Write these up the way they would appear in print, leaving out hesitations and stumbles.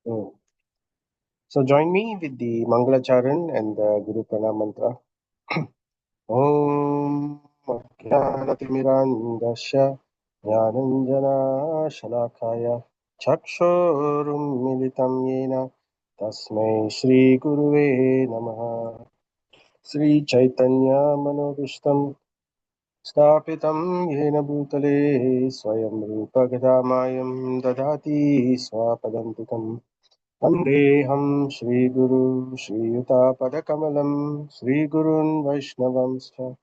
Mm. So join me with the Mangalacharan and the Guru Pranam mantra. Om Jnanatirmirandasya Jnananjana Shalakaya Chakshorum Militam Yena Tasmai Shri Guruve Namaha. Sri Chaitanya Manobishtam Stapitam Yena Bhutale Swayam Rupa Gadamayam Dadati Swapadantikam Vandeham Shri Guru Shri Yuta Padakamalam Shri Gurun Vaishnavamscha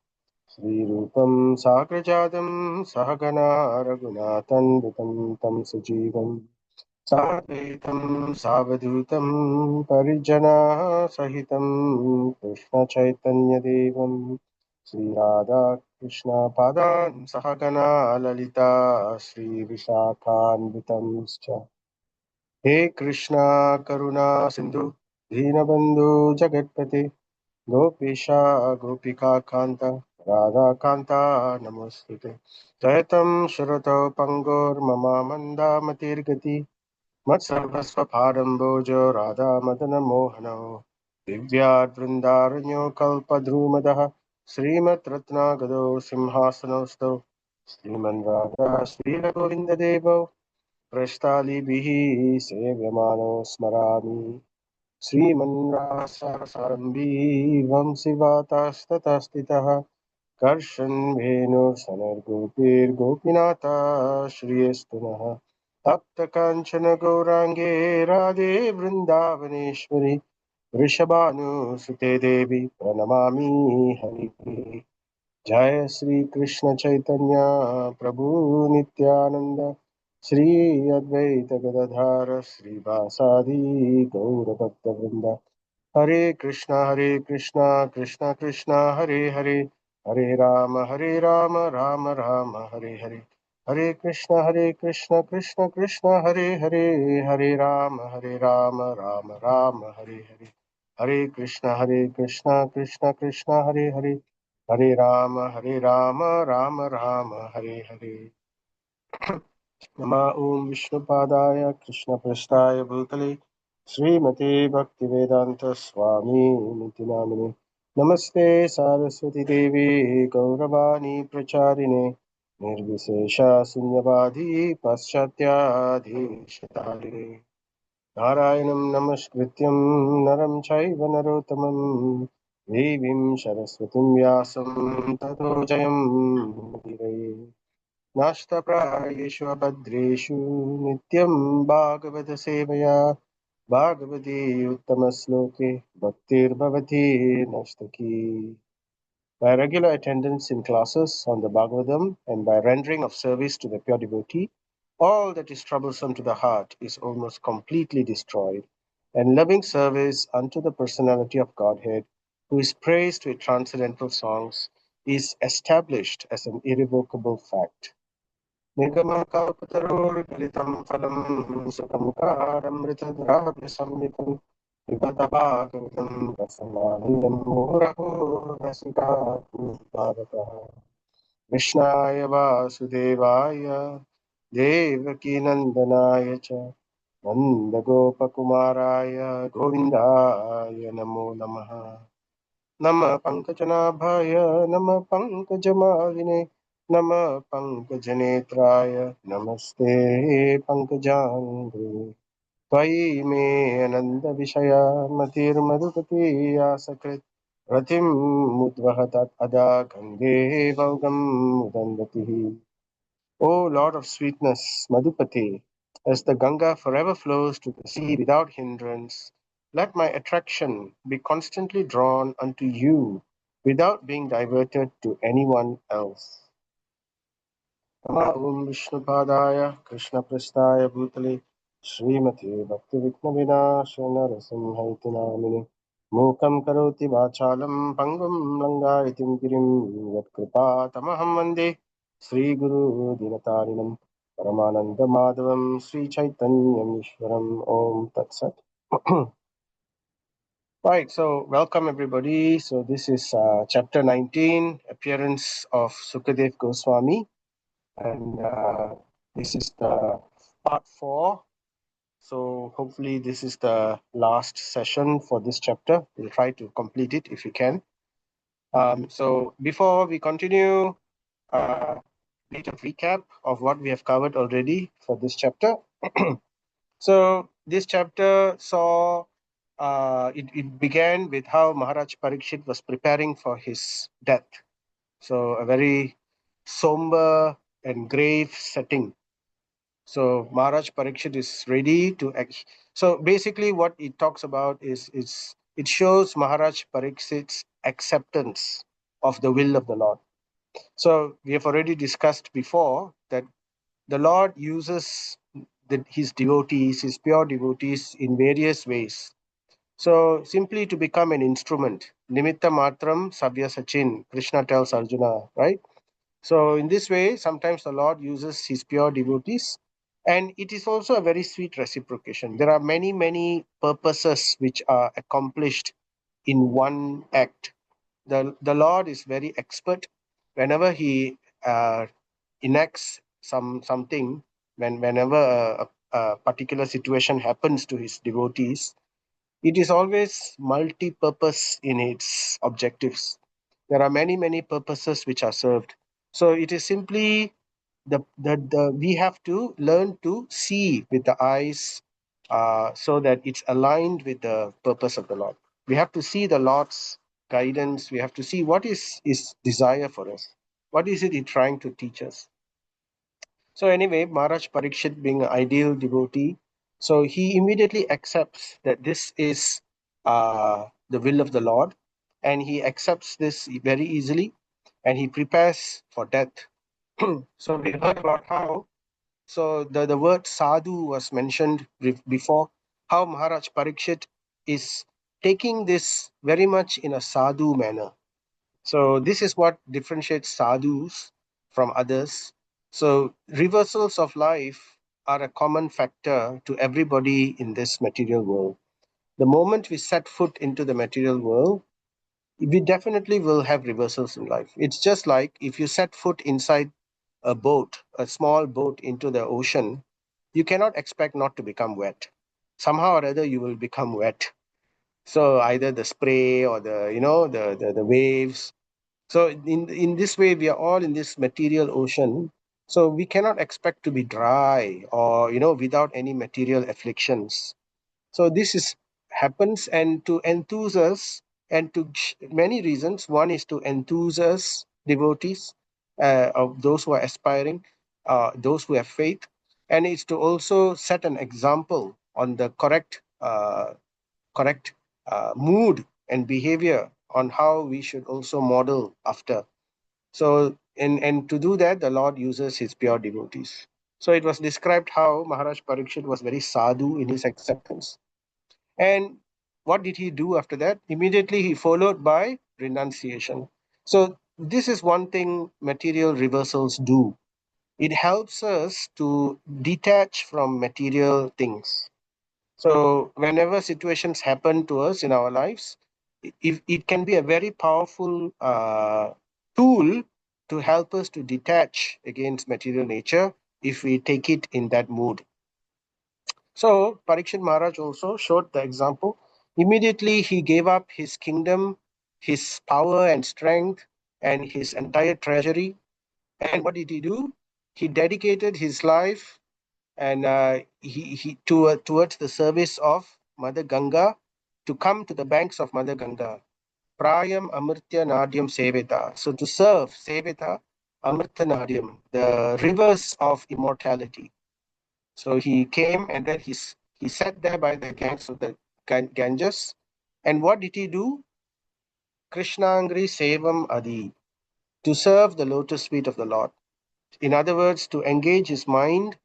Shri Rupam Sagrajadam Sahagana Raghunathan Tam Sajivam Sadvaitam Savadutam Parijana Sahitam Krishna Chaitanya Devam Shri Radha Krishna Padan Sahagana Lalita Shri Vishakhanvitamscha हे कृष्णा करुणा सिंधु दीनबंधु जगतपते गोपीशा गोपिका कांता राधा कांता नमोस्तुते जयतं शरतो पंगोर्ममा मंदा मतिर्गति मत्सर्वस्वभारम्भोजो राधा मदन मोहनो दिव्याद्वृन्दारण्यो कल्पद्रुमदः श्रीमद्रत्नागदो सिंहासनोऽस्तौ श्रीमन् राधा श्रीलगोविन्ददेवौ प्रस्तालिभिः सेव्यमानो स्मरामि श्रीमन्रासारसारम्भी वंशिवातास्ततस्थितः कर्षन् वेणुसनर्गोपीर्गोपीनाथा श्रियस्तु नः तप्तकाञ्चन गौराङ्गे राधे वृन्दावनेश्वरि वृषभानुसुते देवी प्रणमामि हरिप्रिये जय श्री कृष्ण चैतन्य प्रभु नित्यानंद श्री अद्वैत गदाधर श्रीवासादि गौरभक्तवृंद हरे कृष्णा कृष्णा कृष्णा हरे हरे हरे राम राम राम हरे हरे हरे कृष्णा कृष्णा कृष्णा हरे राम राम राम हरे हरे हरे कृष्णा कृष्णा कृष्णा हरे राम राम राम हरे हरे नमः ओम विष्णुपादाय कृष्णपृष्ठाय भूतले श्रीमते भक्तिवेदांत स्वामी निति नामिने नमस्ते सारस्वती देवी गौरवाणी प्रचारिणे निर्विशेष शून्यवादी पाश्चात्याधीशतारिणे नारायणं नमस्कृत्यं नरं चैव नरोत्तमं देवीं सरस्वतीं व्यासं ततो जयमुदीरये नष्टप्रायेषु अभद्रेषु नित्यं भागवतसेवया भागवती उत्तमश्लोके भक्तिर्भवति नस्तकी. By regular attendance in classes on the Bhagavatam and by rendering of service to the pure devotee, all that is troublesome to the heart is almost completely destroyed, and loving service unto the personality of Godhead, who is praised with transcendental songs, is established as an irrevocable fact. निगमकल्पतरोर्गलितं फलं सुखमुखारमृतद्राव्यसंयुतं पिबतभागवतं रसमानन्दं मुहुरहो रसिका पूर्वावतः कृष्णाय वासुदेवाय देवकीनन्दनाय च नन्दगोपकुमाराय गोविन्दाय नमो नमः नमः पङ्कजनाभाय नमः पङ्कजमालिने नमः पङ्कजनेत्राय नमस्ते पङ्कजाङ्घ्रिये त्वयि मे आनन्दविषया मतिर्मधुपति आसकृत् रतिम् उद्वहत् अदा गङ्गे भोगम् मुदन्वतिः. O Lord of sweetness, Madhupati, as the Ganga forever flows to the sea without hindrance, let my attraction be constantly drawn unto you without being diverted to anyone else. Nama Om Vishnupadaya Krishna Prasthaya Bhutale Srimati Bhakti Viknavinashana Rasamhaiti Namini Mukam Karoti Vachalam Pangam Langaitim Girim Yatkripa Tamaham Vande Sri Guru Dinatarinam Paramananda Madhavam Sri Chaitanyam Ishwaram Om Tat Sat. Right, so welcome everybody. So this is chapter 19, appearance of Śukadeva Gosvāmī. And this is the part 4 So hopefully this is the last session for this chapter. We'll try to complete it if we can. So before we continue, a bit of recap of what we have covered already for this chapter. So this chapter saw it began with how Maharaj Parikshit was preparing for his death. So a very somber and grave setting. So Maharaj Parikshit is ready to act. So basically what it talks about is it shows Maharaj Parikshit's acceptance of the will of the Lord. So we have already discussed before that the Lord uses his devotees, his pure devotees, in various ways. So simply to become an instrument, nimitta matram sabya sachin, Krishna tells Arjuna, right? So in this way, sometimes the Lord uses his pure devotees, and it is also a very sweet reciprocation. There are many, many purposes which are accomplished in one act. The Lord is very expert. Whenever he enacts something, whenever a particular situation happens to his devotees, it is always multi-purpose in its objectives. There are many, many purposes which are served. So it is simply the we have to learn to see with the eyes, so that it's aligned with the purpose of the Lord. We have to see the Lord's guidance. We have to see what is his desire for us. What is it he trying to teach us? So anyway, Maharaj Parikshit being an ideal devotee, so he immediately accepts that this is the will of the Lord, and he accepts this very easily, and he prepares for death. So we heard about how, so the word sadhu was mentioned before, how Maharaj Parikshit is taking this very much in a sadhu manner. So this is what differentiates sadhus from others. So reversals of life are a common factor to everybody in this material world. The moment we set foot into the material world, we definitely will have reversals in life. It's just like if you set foot inside a boat, a small boat into the ocean, you cannot expect not to become wet. Somehow or other, you will become wet. So either the spray or the waves. So in this way, we are all in this material ocean. So we cannot expect to be dry or without any material afflictions. So this is happens, and to enthuse us, and to many reasons. One is to enthuse us, devotees, of those who are aspiring, those who have faith, and it's to also set an example on the correct mood and behavior on how we should also model after. So, and to do that, the Lord uses his pure devotees. So it was described how Maharaj Parikshit was very sadhu in his acceptance. And what did he do after that? Immediately he followed by renunciation. So this is one thing material reversals do. It helps us to detach from material things. So whenever situations happen to us in our lives, it can be a very powerful tool to help us to detach against material nature if we take it in that mood. So Parikshit Maharaj also showed the example. Immediately he gave up his kingdom, his power and strength, and his entire treasury. And what did he do? He dedicated his life, and towards the service of Mother Ganga, to come to the banks of Mother Ganga. Prayam Amritya Nadyam Seveta. So to serve Seveta Amrita Nadyam, the rivers of immortality. So he came, and then he sat there by the banks of the Ganges. And what did he do? Krishnangri Sevam Adi, to serve the lotus feet of the Lord. In other words, to engage his mind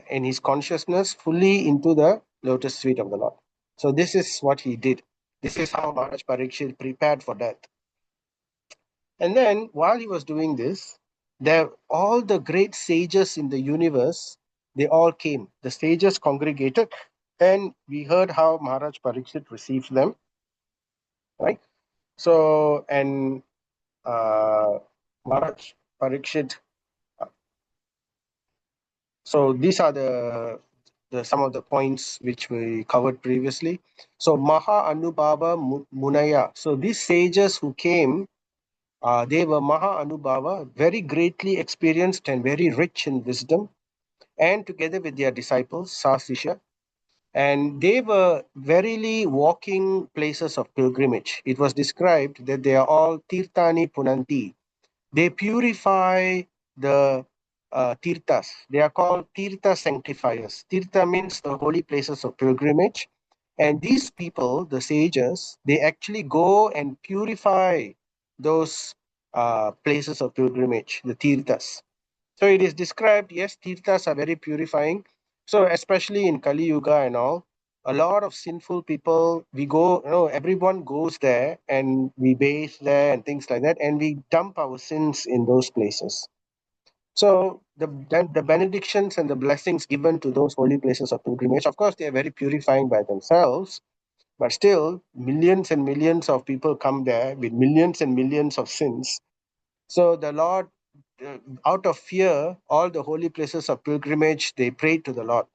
and his consciousness fully into the lotus feet of the Lord. So this is what he did. This is how Maharaj Parikshit prepared for death. And then while he was doing this, there all the great sages in the universe, they all came. The sages congregated, and we heard how Maharaj Parikshit received them, right? So, and Maharaj Parikshit, so these are the some of the points which we covered previously. So Maha Anubhava Munaya. So these sages who came, they were Maha Anubhava, very greatly experienced and very rich in wisdom, and together with their disciples, Sasisha, and they were verily walking places of pilgrimage. It was described that they are all Tirthani Punanti. They purify the tirthas. They are called tirtha sanctifiers. Tirtha means the holy places of pilgrimage. And these people, the sages, they actually go and purify those places of pilgrimage, the tirthas. So it is described, yes, tirthas are very purifying. So especially in Kali Yuga and all, a lot of sinful people, we go, everyone goes there and we bathe there and things like that, and we dump our sins in those places. So the benedictions and the blessings given to those holy places of pilgrimage, of course, they are very purifying by themselves, but still, millions and millions of people come there with millions and millions of sins. So the Lord, out of fear, all the holy places of pilgrimage, they prayed to the Lord.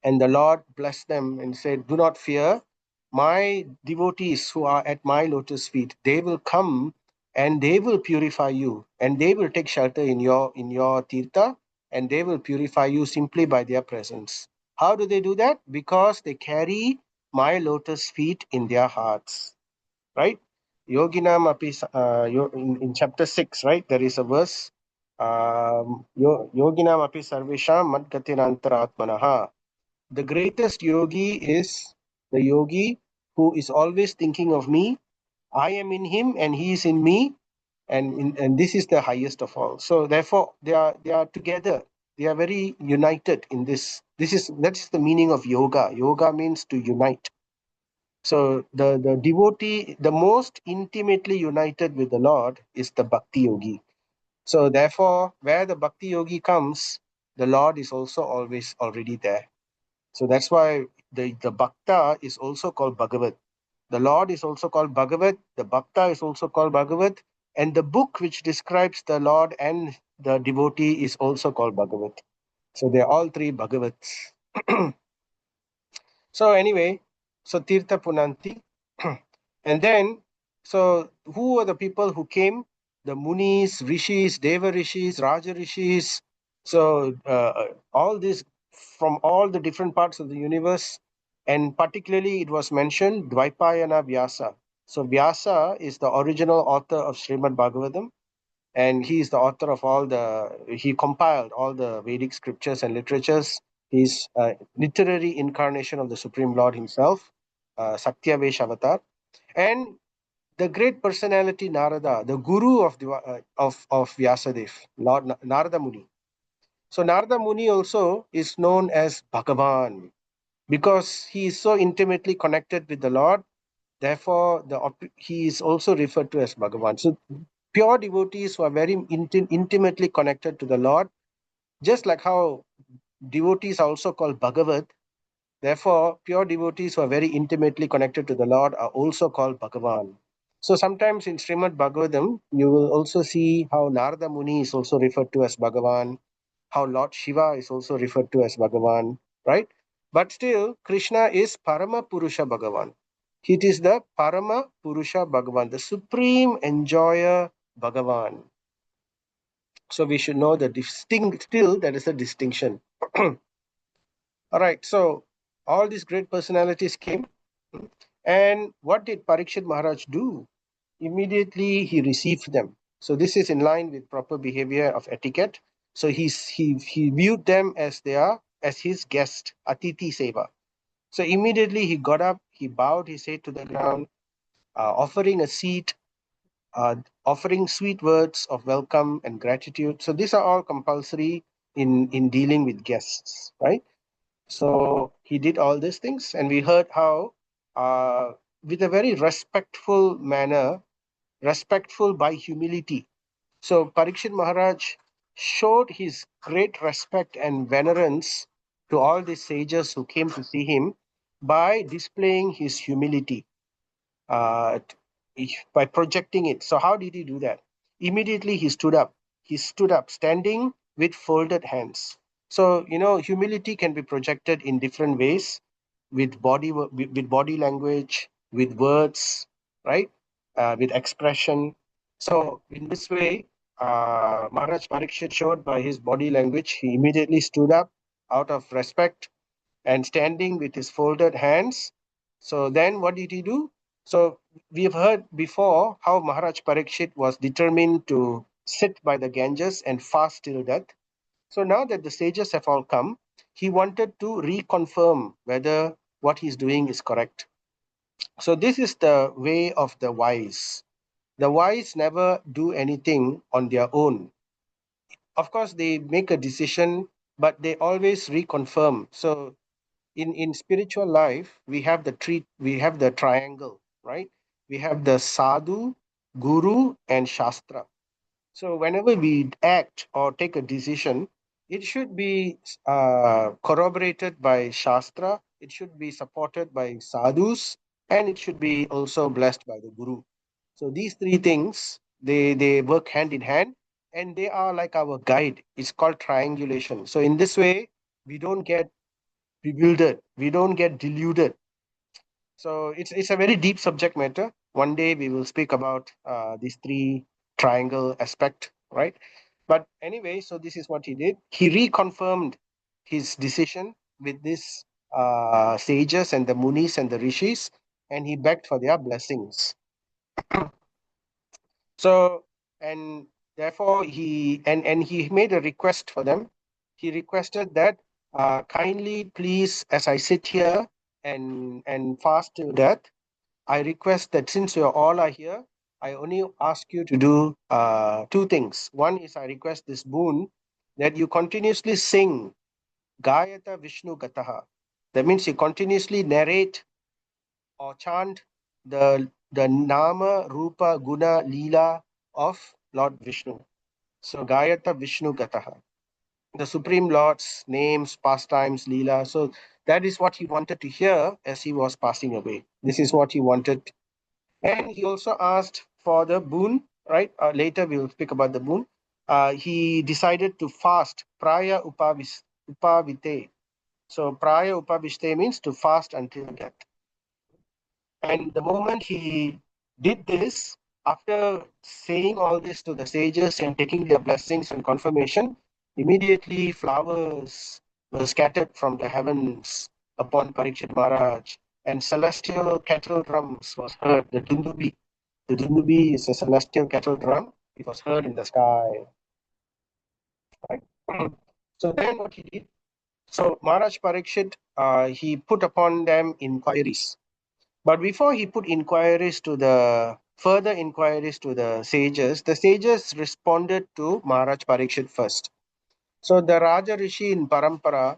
And the Lord blessed them and said, "Do not fear. My devotees who are at my lotus feet, they will come and they will purify you, and they will take shelter in your tirtha, and they will purify you simply by their presence." How do they do that? Because they carry my lotus feet in their hearts, right? Yoginam api, in chapter 6, right? There is a verse. Yoginam api sarvesham madgatinantaratmanaha. The greatest yogi is the yogi who is always thinking of me. I am in him and he is in me, and this is the highest of all. So therefore, they are together. They are very united in this. That's the meaning of yoga. Yoga means to unite. So the devotee, the most intimately united with the Lord, is the bhakti yogi. So therefore, where the bhakti yogi comes, the Lord is also always already there. So that's why the bhakta is also called Bhagavat. The Lord is also called Bhagavat. The bhakta is also called Bhagavat. And the book which describes the Lord and the devotee is also called Bhagavat. So they're all three Bhagavats. So anyway, so Tirtha Punanti. And then, so who were the people who came? The Munis, Rishis, Deva Rishis, Raja Rishis. So all this from all the different parts of the universe. And particularly it was mentioned Dvaipayana Vyasa. So Vyasa is the original author of Srimad Bhagavatam, and he is the author of he compiled all the Vedic scriptures and literatures. He's a literary incarnation of the Supreme Lord himself, Satyavesh Avatar. And the great personality Narada, the guru of Vyasadev, Lord Narada Muni. So Narada Muni also is known as Bhagavan because he is so intimately connected with the Lord. Therefore, he is also referred to as Bhagavan. So pure devotees who are very intimately connected to the Lord, just like how devotees are also called Bhagavat. Therefore, pure devotees who are very intimately connected to the Lord are also called Bhagavan. So sometimes in Srimad Bhagavatam, you will also see how Narada Muni is also referred to as Bhagavan, how Lord Shiva is also referred to as Bhagavan, right? But still, Krishna is Parama Purusha Bhagavan. It is the Parama Purusha Bhagavan, the supreme enjoyer Bhagavan. So we should know the still that is a distinction. All right, so all these great personalities came. And what did Parikshit Maharaj do? Immediately he received them. So this is in line with proper behavior of etiquette. So he viewed them as his guest, Atiti Seva. So immediately he got up, he bowed his head to the ground, offering a seat, offering sweet words of welcome and gratitude. So these are all compulsory in dealing with guests, right? So he did all these things, and we heard how, with a very respectful manner, respectful by humility. So Parikshit Maharaj showed his great respect and venerance to all the sages who came to see him by displaying his humility, uh, by projecting it. So how did he do that? Immediately he stood up. He stood up, standing with folded hands. So, humility can be projected in different ways, with body language, with words, right? With expression. So in this way, Maharaj Parikshit showed by his body language, he immediately stood up out of respect and standing with his folded hands. So then what did he do? So we've heard before how Maharaj Parikshit was determined to sit by the Ganges and fast till death. So now that the sages have all come, he wanted to reconfirm whether what he's doing is correct. So this is the way of the wise. The wise never do anything on their own. Of course, they make a decision, but they always reconfirm. So in spiritual life, we have the triangle, right? We have the sadhu, guru, and shastra. So whenever we act or take a decision, it should be corroborated by Shastra, it should be supported by sadhus, and it should be also blessed by the Guru. So these three things, they work hand in hand, and they are like our guide. It's called triangulation. So in this way, we don't get bewildered, we don't get deluded. So it's a very deep subject matter. One day we will speak about these three triangle aspect, right? But anyway, so this is what he did. He reconfirmed his decision with this sages and the munis and the rishis, and he begged for their blessings. So and therefore he made a request for them. He requested that kindly please, as I sit here and fast till death, I request that since you all are here, I only ask you to do two things. One is I request this boon that you continuously sing Gayata Vishnu Gataha. That means you continuously narrate or chant the Nama, Rupa, Guna, Leela of Lord Vishnu. So Gayata Vishnu Gataha. The Supreme Lord's names, pastimes, Leela. So that is what he wanted to hear as he was passing away. This is what he wanted. And he also asked for the boon, right? Later we will speak about the boon. He decided to fast Praya Upavite. So Praya Upaviste means to fast until death. And the moment he did this, after saying all this to the sages and taking their blessings and confirmation, immediately flowers were scattered from the heavens upon Parikshit Maharaj, and celestial kettle drums was heard, the dundubi. The dundubi is a celestial kettle drum. It was heard in the sky. Right? So then what he did, so Maharaj Parikshit, he put upon them inquiries. But before he put further inquiries to the sages responded to Maharaj Parikshit first. So the Raja Rishi in Parampara,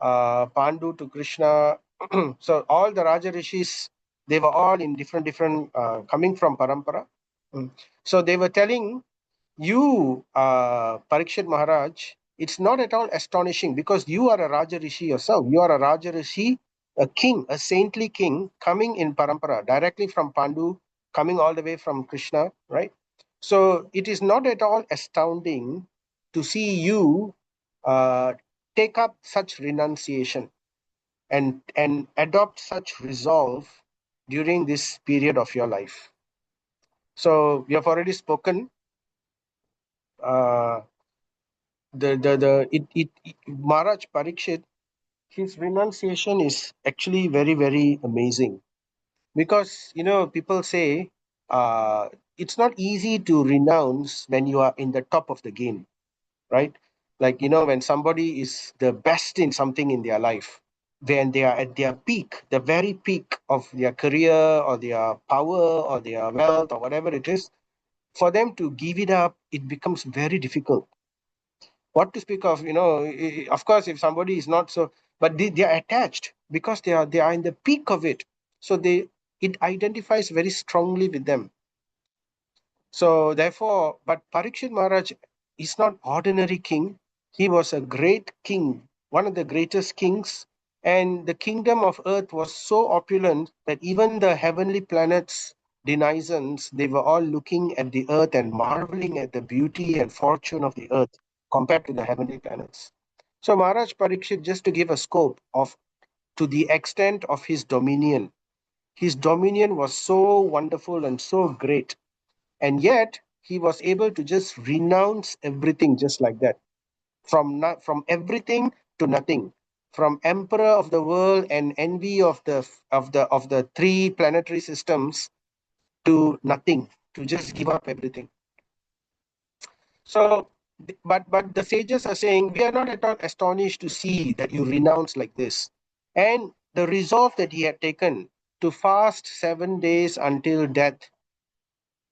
Pandu to Krishna, so all the Raja Rishis, they were all in different, coming from Parampara. So they were telling you, Parikshit Maharaj, it's not at all astonishing because you are a Raja Rishi yourself. You are a Raja Rishi, a king, a saintly king coming in Parampara, directly from Pandu, coming all the way from Krishna, right? So it is not at all astounding to see you uh, take up such renunciation and adopt such resolve during this period of your life. So we have already spoken. Uh, Maharaj Parikshit, his renunciation is actually very, very amazing because people say it's not easy to renounce when you are in the top of the game, right? Like when somebody is the best in something in their life, when they are at their peak, the very peak of their career or their power or their wealth or whatever it is, for them to give it up, it becomes very difficult. What to speak of, of course, if somebody is not so, but they are attached because they are in the peak of it, so it identifies very strongly with them. So therefore, but Parikshit Maharaj is not ordinary king. He was a great king, one of the greatest kings, and the kingdom of earth was so opulent that even the heavenly planets, denizens, they were all looking at the earth and marveling at the beauty and fortune of the earth compared to the heavenly planets. So Maharaj Parikshit, just to give a scope of to the extent of his dominion was so wonderful and so great, and yet he was able to just renounce everything just like that, from everything to nothing, from emperor of the world and envy of the three planetary systems to nothing, to just give up everything. So, but the sages are saying we are not at all astonished to see that you renounce like this, and the resolve that he had taken to fast 7 days until death,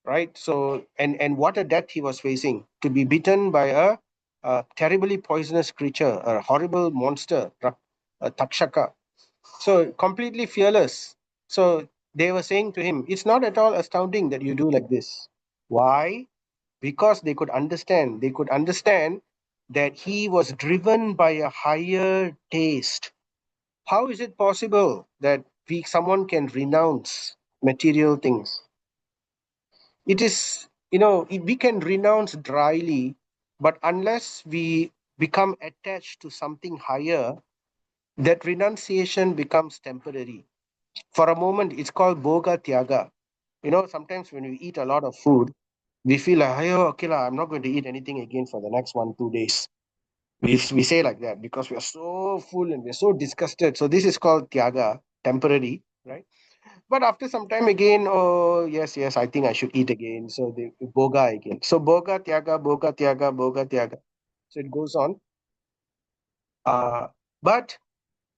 right? So, and what a death he was facing, to be bitten by a terribly poisonous creature, a horrible monster, a takshaka. So completely fearless. So they were saying to him, it's not at all astounding that you do like this. Why? Because they could understand that he was driven by a higher taste. How is it possible that someone can renounce material things? It is, we can renounce dryly, but unless we become attached to something higher, that renunciation becomes temporary. For a moment, it's called Bhoga Tyaga. Sometimes when we eat a lot of food, we feel like, "Ayo, okay, I'm not going to eat anything again for the next 1, 2 days." We say like that because we are so full and we're so disgusted. So this is called Tyaga, temporary, right? But after some time again, oh, yes, yes, I think I should eat again. So the Bhoga again. So Bhoga Tyaga, Bhoga Tyaga, Bhoga Tyaga. So it goes on. But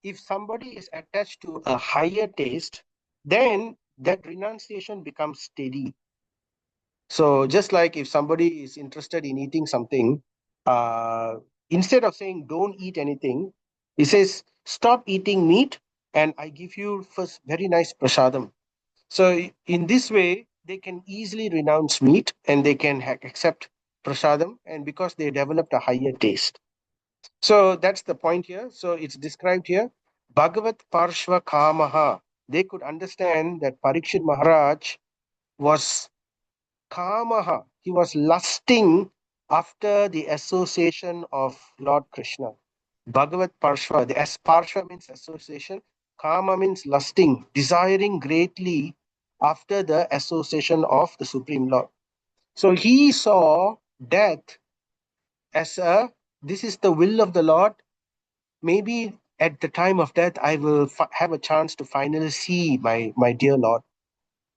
if somebody is attached to a higher taste, then that renunciation becomes steady. So just like if somebody is interested in eating something, uh, instead of saying don't eat anything, he says stop eating meat and I give you first very nice prasadam. So in this way, they can easily renounce meat and they can accept prasadam, and because they developed a higher taste. So that's the point here. So it's described here. Bhagavat Parshva Kamaha. They could understand that Parikshit Maharaj was Kamaha. He was lusting after the association of Lord Krishna. Bhagavat Parshva. The Parshva means association. Kama means lusting, desiring greatly after the association of the Supreme Lord. So he saw death as this is the will of the Lord. Maybe at the time of death, I will have a chance to finally see my dear Lord.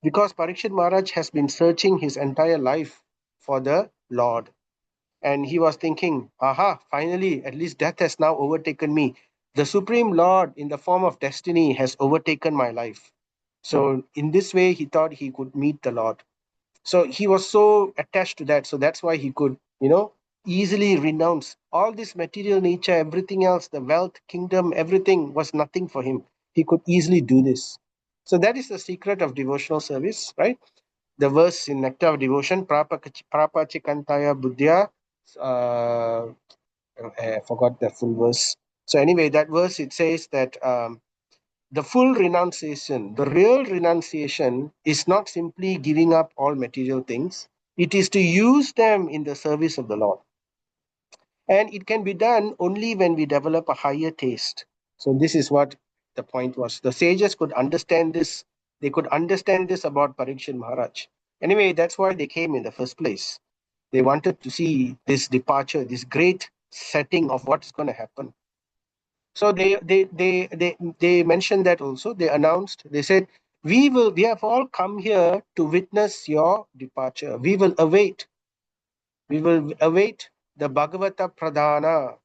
Because Parikshit Maharaj has been searching his entire life for the Lord. And he was thinking, aha, finally, at least death has now overtaken me. The Supreme Lord, in the form of destiny, has overtaken my life. So, in this way, he thought he could meet the Lord. So he was so attached to that. So that's why he could, easily renounce all this material nature, everything else, the wealth, kingdom, everything was nothing for him. He could easily do this. So that is the secret of devotional service, right? The verse in Nectar of Devotion, Prapachikantaya Buddhya, I forgot the full verse. So anyway, that verse, it says that the full renunciation, the real renunciation is not simply giving up all material things. It is to use them in the service of the Lord. And it can be done only when we develop a higher taste. So this is what the point was. The sages could understand this. They could understand this about Parikshit Maharaj. Anyway, that's why they came in the first place. They wanted to see this departure, this great setting of what's going to happen. So they mentioned that also. They announced, they said, we have all come here to witness your departure. We will await the Bhagavata Pradhana,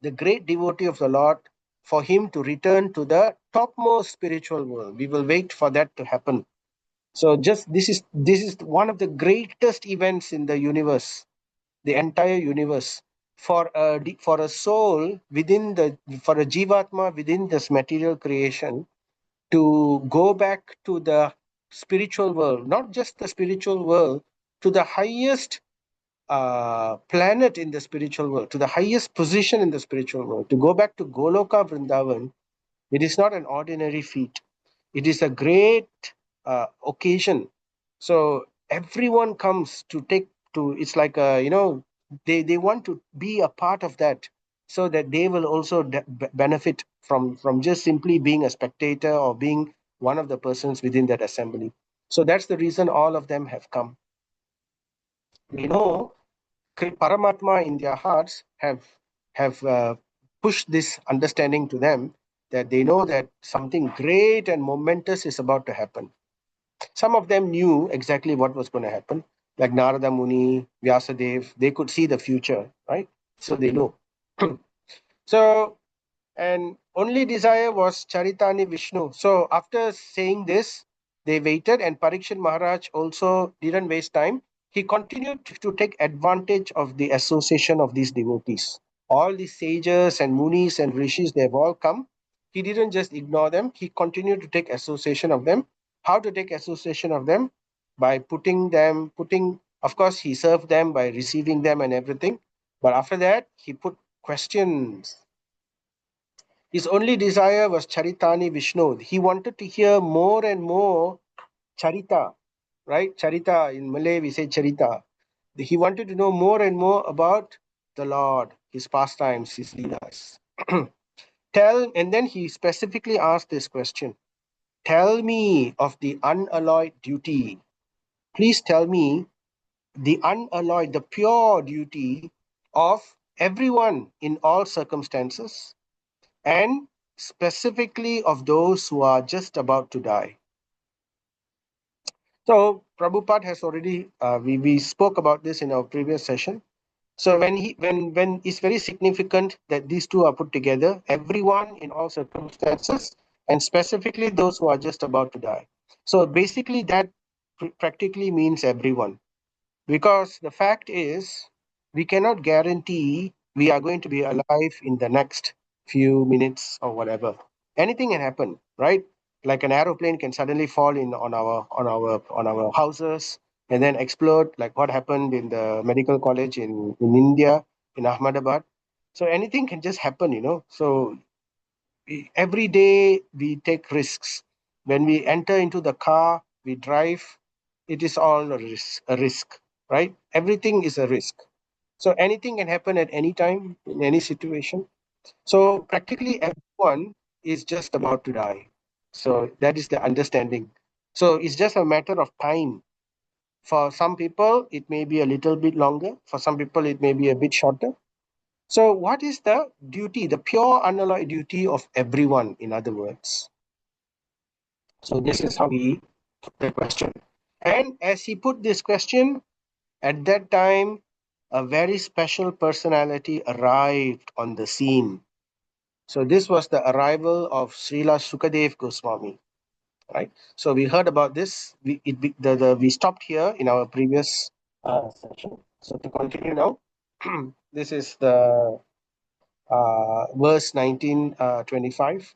the great devotee of the Lord, for him to return to the topmost spiritual world. We will wait for that to happen. So just this is one of the greatest events in the universe, the entire universe. For a soul within for a jivatma within this material creation to go back to the spiritual world, not just the spiritual world, to the highest planet in the spiritual world, to the highest position in the spiritual world, to go back to Goloka Vrindavan, it is not an ordinary feat. It is a great occasion. So everyone comes to take to. It's like they want to be a part of that. so that they will also benefit from just simply being a spectator or being one of the persons within that assembly. So that's the reason all of them have come. We know Paramatma in their hearts have pushed this understanding to them, that they know that something great and momentous is about to happen. Some of them knew exactly what was going to happen, like Narada Muni, Vyasadev. They could see the future, right? So they know. So, and only desire was Charitani Vishnu. So after saying this, they waited, and Parikshit Maharaj also didn't waste time. He continued to take advantage of the association of these devotees. All these sages and munis and rishis, they've all come. He didn't just ignore them. He continued to take association of them. How to take association of them? By putting, of course, he served them by receiving them and everything. But after that, he put questions. His only desire was Charitani Vishnu. He wanted to hear more and more Charita, right? Charita, in Malay we say Charita. He wanted to know more and more about the Lord, his pastimes, his leelas. And then he specifically asked this question: tell me of the unalloyed duty. Please tell me the unalloyed, the pure duty of everyone in all circumstances, and specifically of those who are just about to die. So Prabhupada has already, we spoke about this in our previous session. So when it's very significant that these two are put together, everyone in all circumstances, and specifically those who are just about to die. So basically that practically means everyone. Because the fact is, we cannot guarantee we are going to be alive in the next few minutes or whatever. Anything can happen, right? Like an aeroplane can suddenly fall in on our houses and then explode, like what happened in the medical college in India, in Ahmedabad. So anything can just happen. So every day we take risks. When we enter into the car, we drive, it is all a risk, right? Everything is a risk. So anything can happen at any time, in any situation. So practically everyone is just about to die. So that is the understanding. So it's just a matter of time. For some people, it may be a little bit longer. For some people, it may be a bit shorter. So, what is the duty, the pure unalloyed duty of everyone, in other words? So, this is how he put the question. And as he put this question, at that time, a very special personality arrived on the scene. So, this was the arrival of Srila Śukadeva Gosvāmī, right? So, we heard about this. We stopped here in our previous session. So, to continue now, this is the verse 1925.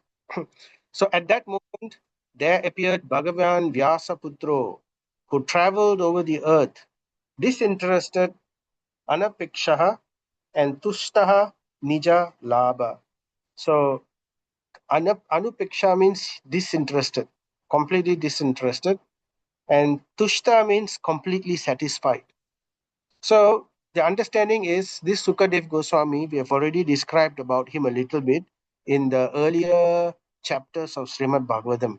So at that moment, there appeared Bhagavan Vyasaputro, who traveled over the earth, disinterested, anapikshaha, and tushtaha nija labha. So anupiksha means disinterested, completely disinterested, and tushta means completely satisfied. So the understanding is this Sukadeva Goswami, we have already described about him a little bit in the earlier chapters of Srimad Bhagavatam.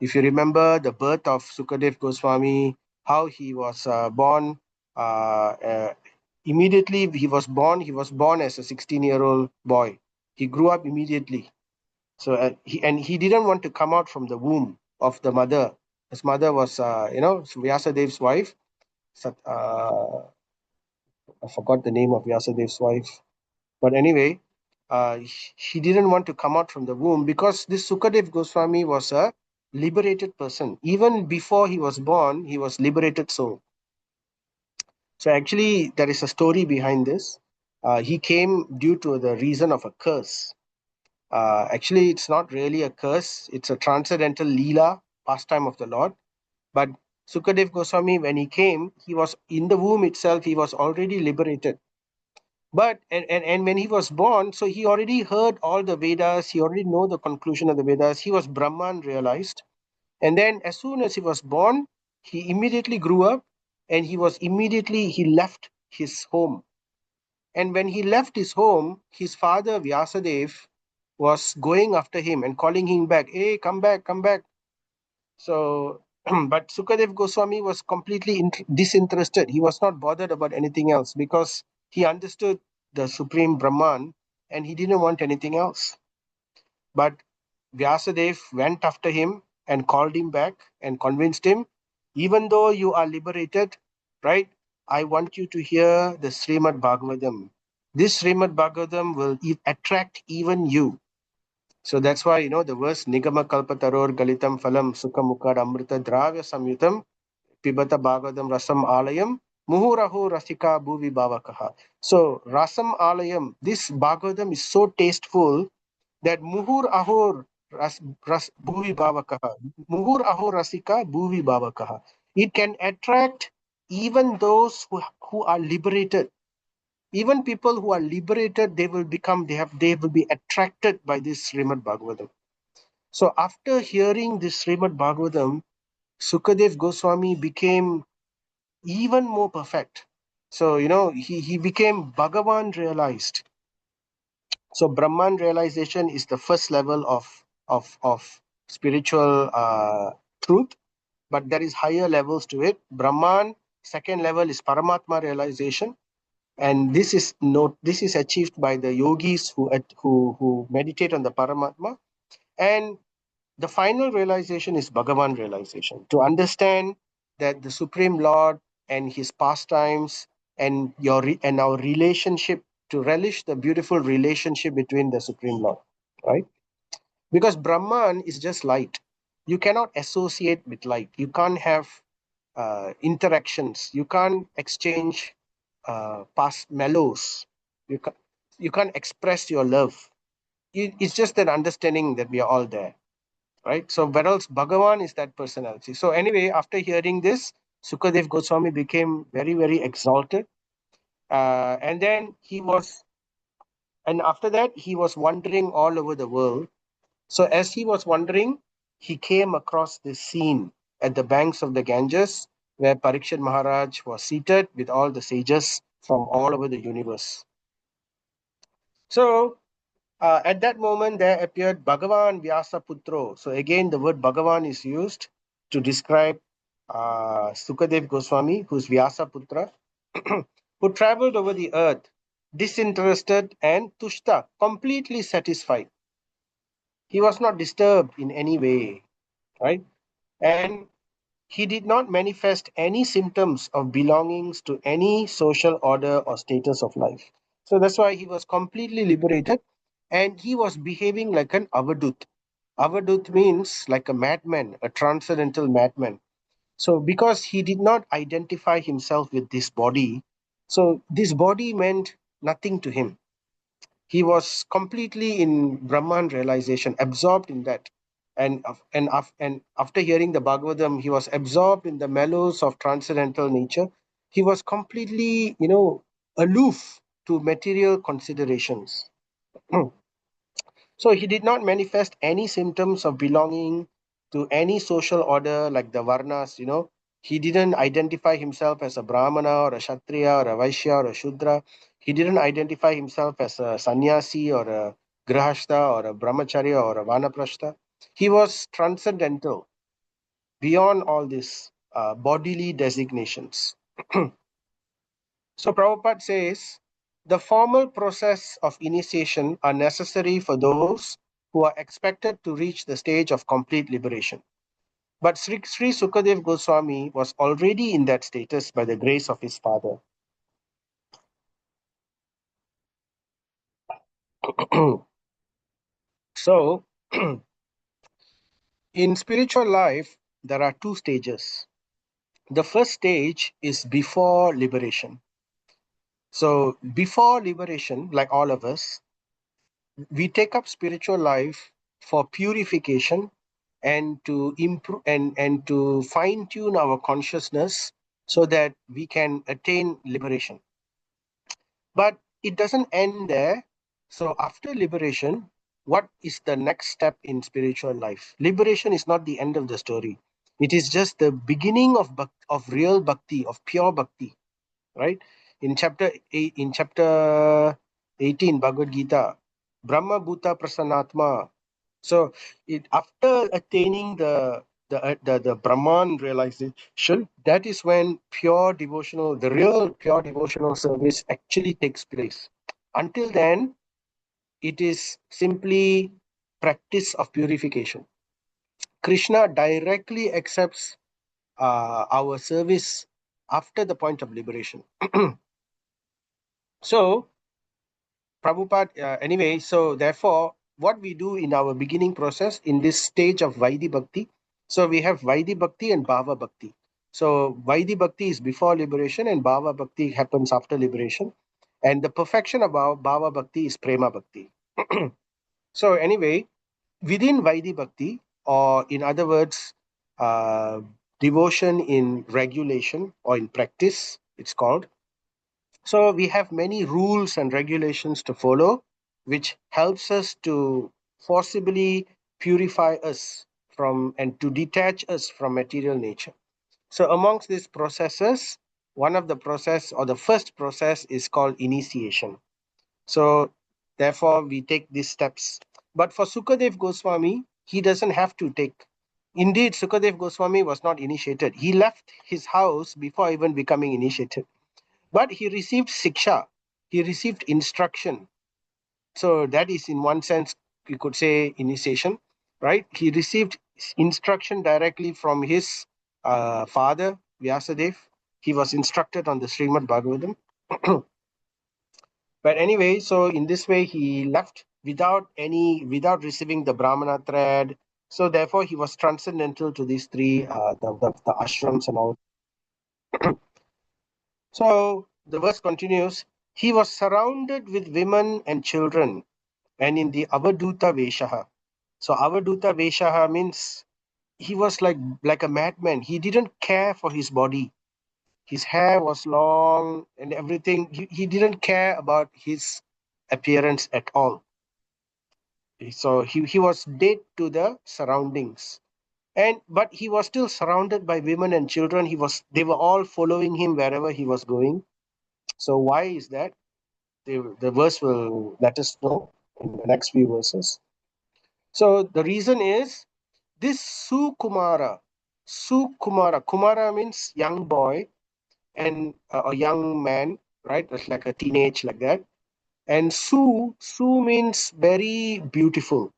If you remember the birth of Sukadeva Goswami, how he was born, immediately he was born as a 16-year-old boy. He grew up immediately. So he didn't want to come out from the womb of the mother. His mother was, Vyasadev's wife. I forgot the name of Vyasadev's wife. But anyway, he didn't want to come out from the womb because this Sukadeva Goswami was a liberated person. Even before he was born, he was liberated soul. So actually, there is a story behind this. He came due to the reason of a curse. Actually, it's not really a curse. It's a transcendental Leela, pastime of the Lord. But Sukadeva Goswami, when he came, he was in the womb itself, he was already liberated. But and when he was born, so he already heard all the Vedas, he already know the conclusion of the Vedas. He was Brahman realized. And then as soon as he was born, he immediately grew up and he left his home. And when he left his home, his father Vyasadeva was going after him and calling him back. Hey, come back, come back. So, but Sukadeva Goswami was completely disinterested. He was not bothered about anything else because he understood the Supreme Brahman and he didn't want anything else. But Vyasadeva went after him and called him back and convinced him, even though you are liberated, right? I want you to hear the Srimad Bhagavatam. This Srimad Bhagavatam will attract even you. So that's why, the verse Nigama Kalpataror Galitam Phalam Sukha Mukad Amrita Dravya Samyutam Pibata Bhagavatam Rasam Alayam Muhuraho Rasika Bhuvi Bhavakaha. So Rasam Alayam, this Bhagavatam is so tasteful that Bhuvi Bhavakaha. Muhur Aho Rasika Bhuvi Bhavakaha. It can attract even those who are liberated. Even people who are liberated, they will be attracted by this Srimad Bhagavatam. So after hearing this Srimad Bhagavatam, Sukadev Goswami became even more perfect. So, he became Bhagavan realized. So Brahman realization is the first level of spiritual truth, but there is higher levels to it. Brahman, second level is Paramatma realization, and this is achieved by the yogis who meditate on the Paramatma. And the final realization is Bhagavan realization, to understand that the Supreme Lord and his pastimes and our relationship, to relish the beautiful relationship between the Supreme Lord, right? Because Brahman is just light. You cannot associate with light. You can't have interactions. You can't exchange past mellows. You can't express your love. It's just that understanding that we are all there. Right? So whereas Bhagavan is that personality. So anyway, after hearing this, Sukadev Goswami became very, very exalted. And after that, he was wandering all over the world. So as he was wandering, he came across this scene at the banks of the Ganges, where Parikshit Maharaj was seated with all the sages from all over the universe. So at that moment, there appeared Bhagavan Vyasa Putro. So again, the word Bhagavan is used to describe Sukadev Goswami, who's Vyasa Putra, who traveled over the earth, disinterested and tushta, completely satisfied. He was not disturbed in any way, right? And he did not manifest any symptoms of belongings to any social order or status of life. So that's why he was completely liberated and he was behaving like an avadut. Avadut means like a madman, a transcendental madman. So because he did not identify himself with this body, so this body meant nothing to him. He was completely in Brahman realization, absorbed in that. And after hearing the Bhagavatam, he was absorbed in the mellows of transcendental nature. He was completely, aloof to material considerations. So he did not manifest any symptoms of belonging to any social order like the Varnas, He didn't identify himself as a Brahmana or a Kshatriya or a Vaishya or a Shudra. He didn't identify himself as a sannyasi or a Grihastha or a Brahmacharya or a Vanaprastha. He was transcendental beyond all these bodily designations. So Prabhupada says, the formal process of initiation are necessary for those who are expected to reach the stage of complete liberation. But Sri Sukadev Goswami was already in that status by the grace of his father. So, in spiritual life, there are two stages. The first stage is before liberation. So, before liberation, like all of us, we take up spiritual life for purification and to improve and to fine tune our consciousness so that we can attain liberation. But it doesn't end there. So after liberation, what is the next step in spiritual life? Liberation is not the end of the story. It is just the beginning of real bhakti, of pure bhakti, right? in chapter 18 Bhagavad Gita, Brahma Bhuta Prasanatma. So after attaining the Brahman realization, that is when the real pure devotional service actually takes place. Until then, it is simply practice of purification. Krishna directly accepts our service after the point of liberation. So, Prabhupada, anyway, so therefore, what we do in our beginning process in this stage of Vaidhi Bhakti, so we have Vaidhi Bhakti and Bhava Bhakti. So, Vaidhi Bhakti is before liberation and Bhava Bhakti happens after liberation. And the perfection of Bhava Bhakti is Prema Bhakti. So, anyway, within Vaidhi Bhakti, or in other words, uh, devotion in regulation or in practice, it's called. So we have many rules and regulations to follow, which helps us to forcibly purify us from and to detach us from material nature. So amongst these processes, one of the process or the first process is called initiation. So therefore we take these steps. But for Sukadeva Goswami, he doesn't have to take. Indeed, Sukadeva Goswami was not initiated. He left his house before even becoming initiated. But he received siksha, he received instruction. So that is, in one sense, you could say initiation, right? He received instruction directly from his father, Vyasadeva. He was instructed on the Srimad Bhagavatam. But anyway, so in this way, he left without receiving the Brahmana thread. So therefore, he was transcendental to these three, the ashrams and all. So the verse continues, he was surrounded with women and children and in the Avaduta Veshaha. So Avaduta Veshaha means he was like a madman. He didn't care for his body. His hair was long and everything. He didn't care about his appearance at all. So he was dead to the surroundings. But he was still surrounded by women and children. They were all following him wherever he was going. So why is that? The verse will let us know in the next few verses. So the reason is this Sukumara. Kumara means young boy and a young man, right? It's like a teenage, like that. And Su means very beautiful.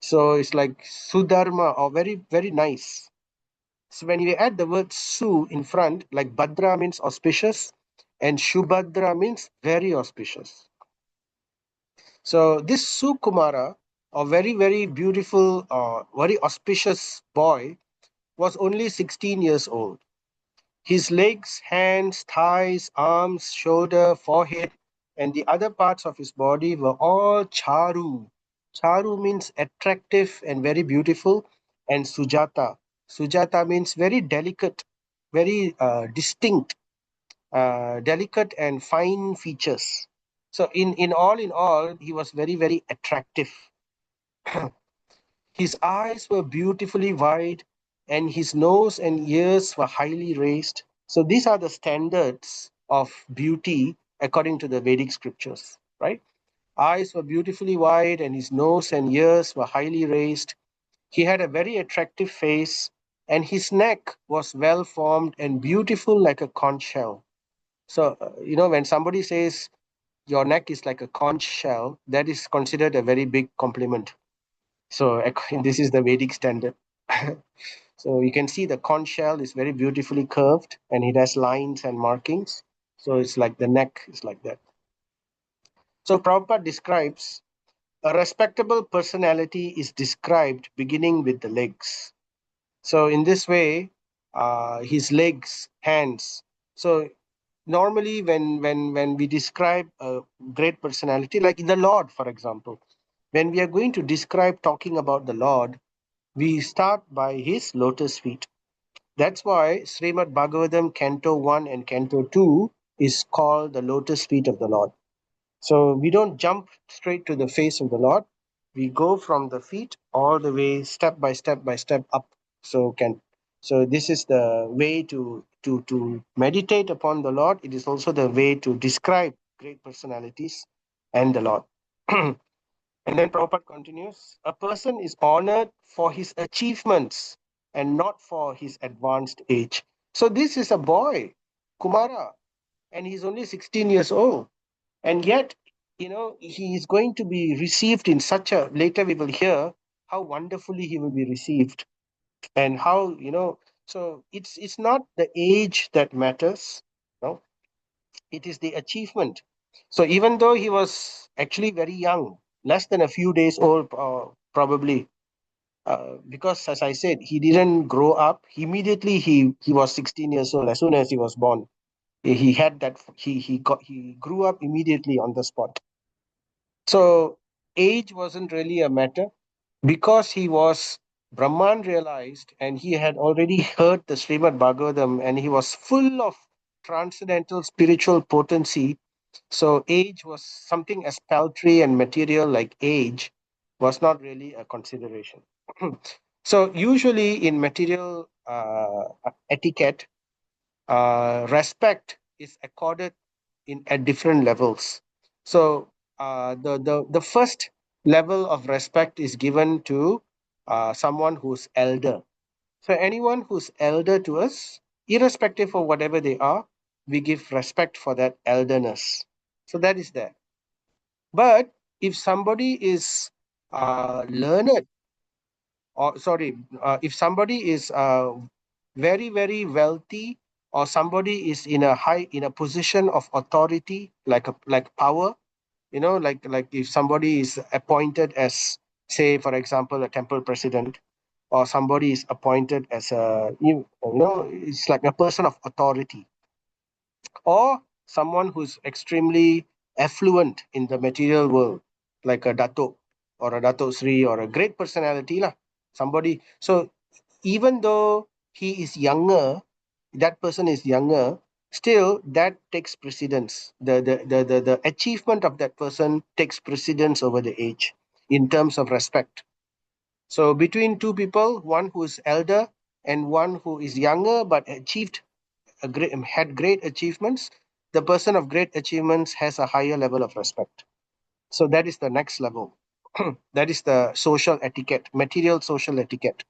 So it's like Sudharma or very, very nice. So when you add the word Su in front, like Bhadra means auspicious and Shubhadra means very auspicious. So this Sukumara, a very, very beautiful, very auspicious boy, was only 16 years old. His legs, hands, thighs, arms, shoulder, forehead, and the other parts of his body were all charu. Charu means attractive and very beautiful, and Sujata. Sujata means very delicate, very distinct, delicate and fine features. So in all, he was very, very attractive. His eyes were beautifully wide, and his nose and ears were highly raised. So these are the standards of beauty according to the Vedic scriptures, right? Eyes were beautifully wide, and his nose and ears were highly raised. He had a very attractive face, and his neck was well formed and beautiful like a conch shell. So, when somebody says your neck is like a conch shell, that is considered a very big compliment. So this is the Vedic standard. So you can see the conch shell is very beautifully curved and it has lines and markings. So it's like the neck is like that. So Prabhupada describes a respectable personality is described beginning with the legs. So in this way, his legs, hands. So normally when we describe a great personality, like in the Lord, for example, when we are going to describe talking about the Lord, we start by his lotus feet. That's why Srimad Bhagavatam Canto 1 and Canto 2 is called the lotus feet of the Lord. So we don't jump straight to the face of the Lord. We go from the feet all the way step by step up. So So this is the way to meditate upon the Lord. It is also the way to describe great personalities and the Lord. And then Prabhupada continues, a person is honored for his achievements and not for his advanced age. So this is a boy, Kumara, and he's only 16 years old. And yet, he is going to be received in such a, later we will hear how wonderfully he will be received and how, so it's not the age that matters, no, it is the achievement. So even though he was actually very young, less than a few days old, probably, because as I said, he didn't grow up immediately. He was 16 years old as soon as he was born. He had that he grew up immediately on the spot. So age wasn't really a matter because he was Brahman realized and he had already heard the Srimad Bhagavatam and he was full of transcendental spiritual potency. So age was something as paltry and material like age was not really a consideration. So usually in material etiquette, respect is accorded in at different levels. So the first level of respect is given to someone who's elder. So anyone who's elder to us, irrespective of whatever they are, we give respect for that elderness. So that is there. But if somebody is learned, or sorry, if somebody is very very wealthy, or somebody is in a position of authority, like power, like if somebody is appointed as, say for example, a temple president, or somebody is appointed as it's like a person of authority, or someone who's extremely affluent in the material world, like a Dato or a Dato Sri or a great personality lah. Somebody. So even though he is younger, that person is younger, still that takes precedence. The achievement of that person takes precedence over the age in terms of respect. So between two people, one who is elder and one who is younger but achieved had great achievements, the person of great achievements has a higher level of respect. So that is the next level. That is the social etiquette, material social etiquette.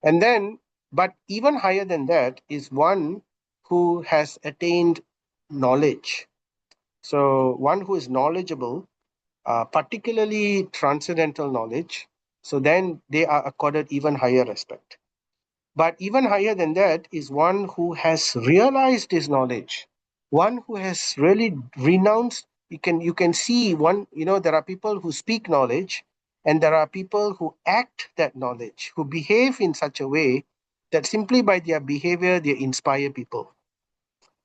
And then, but even higher than that is one who has attained knowledge. So one who is knowledgeable, particularly transcendental knowledge, so then they are accorded even higher respect. But even higher than that is one who has realized his knowledge, one who has really renounced. You can see one, there are people who speak knowledge, and there are people who act that knowledge, who behave in such a way that simply by their behavior they inspire people.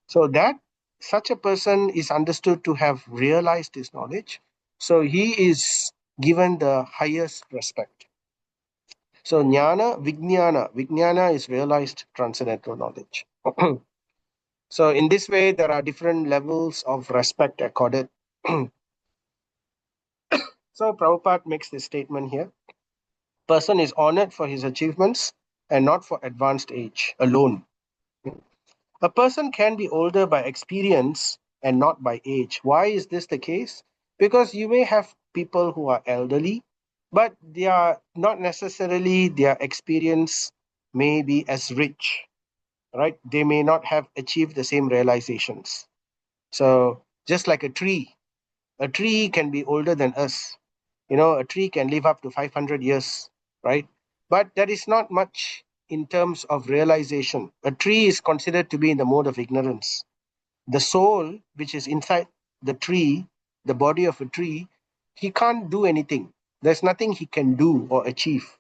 So that such a person is understood to have realized his knowledge. So he is given the highest respect. So jnana, vijnana. Vijnana is realized transcendental knowledge. So in this way, there are different levels of respect accorded. So Prabhupada makes this statement here. Person is honored for his achievements and not for advanced age alone. A person can be older by experience and not by age. Why is this the case? Because you may have people who are elderly, but they are not necessarily, their experience may be as rich, right? They may not have achieved the same realizations. So just like a tree can be older than us. A tree can live up to 500 years, right? But that is not much in terms of realization. A tree is considered to be in the mode of ignorance. The soul, which is inside the tree, the body of a tree, he can't do anything. There's nothing he can do or achieve.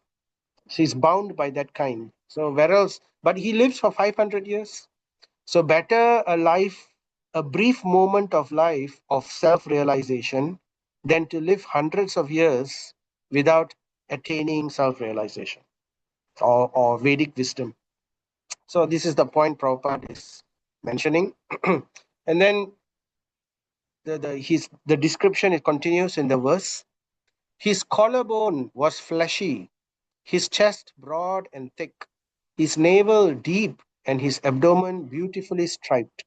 So he's bound by that kind. So where else? But he lives for 500 years. So better a brief moment of life of self-realization than to live hundreds of years without attaining self-realization or Vedic wisdom. So this is the point Prabhupada is mentioning. And then the description, it continues in the verse. His collarbone was fleshy, his chest broad and thick, his navel deep and his abdomen beautifully striped.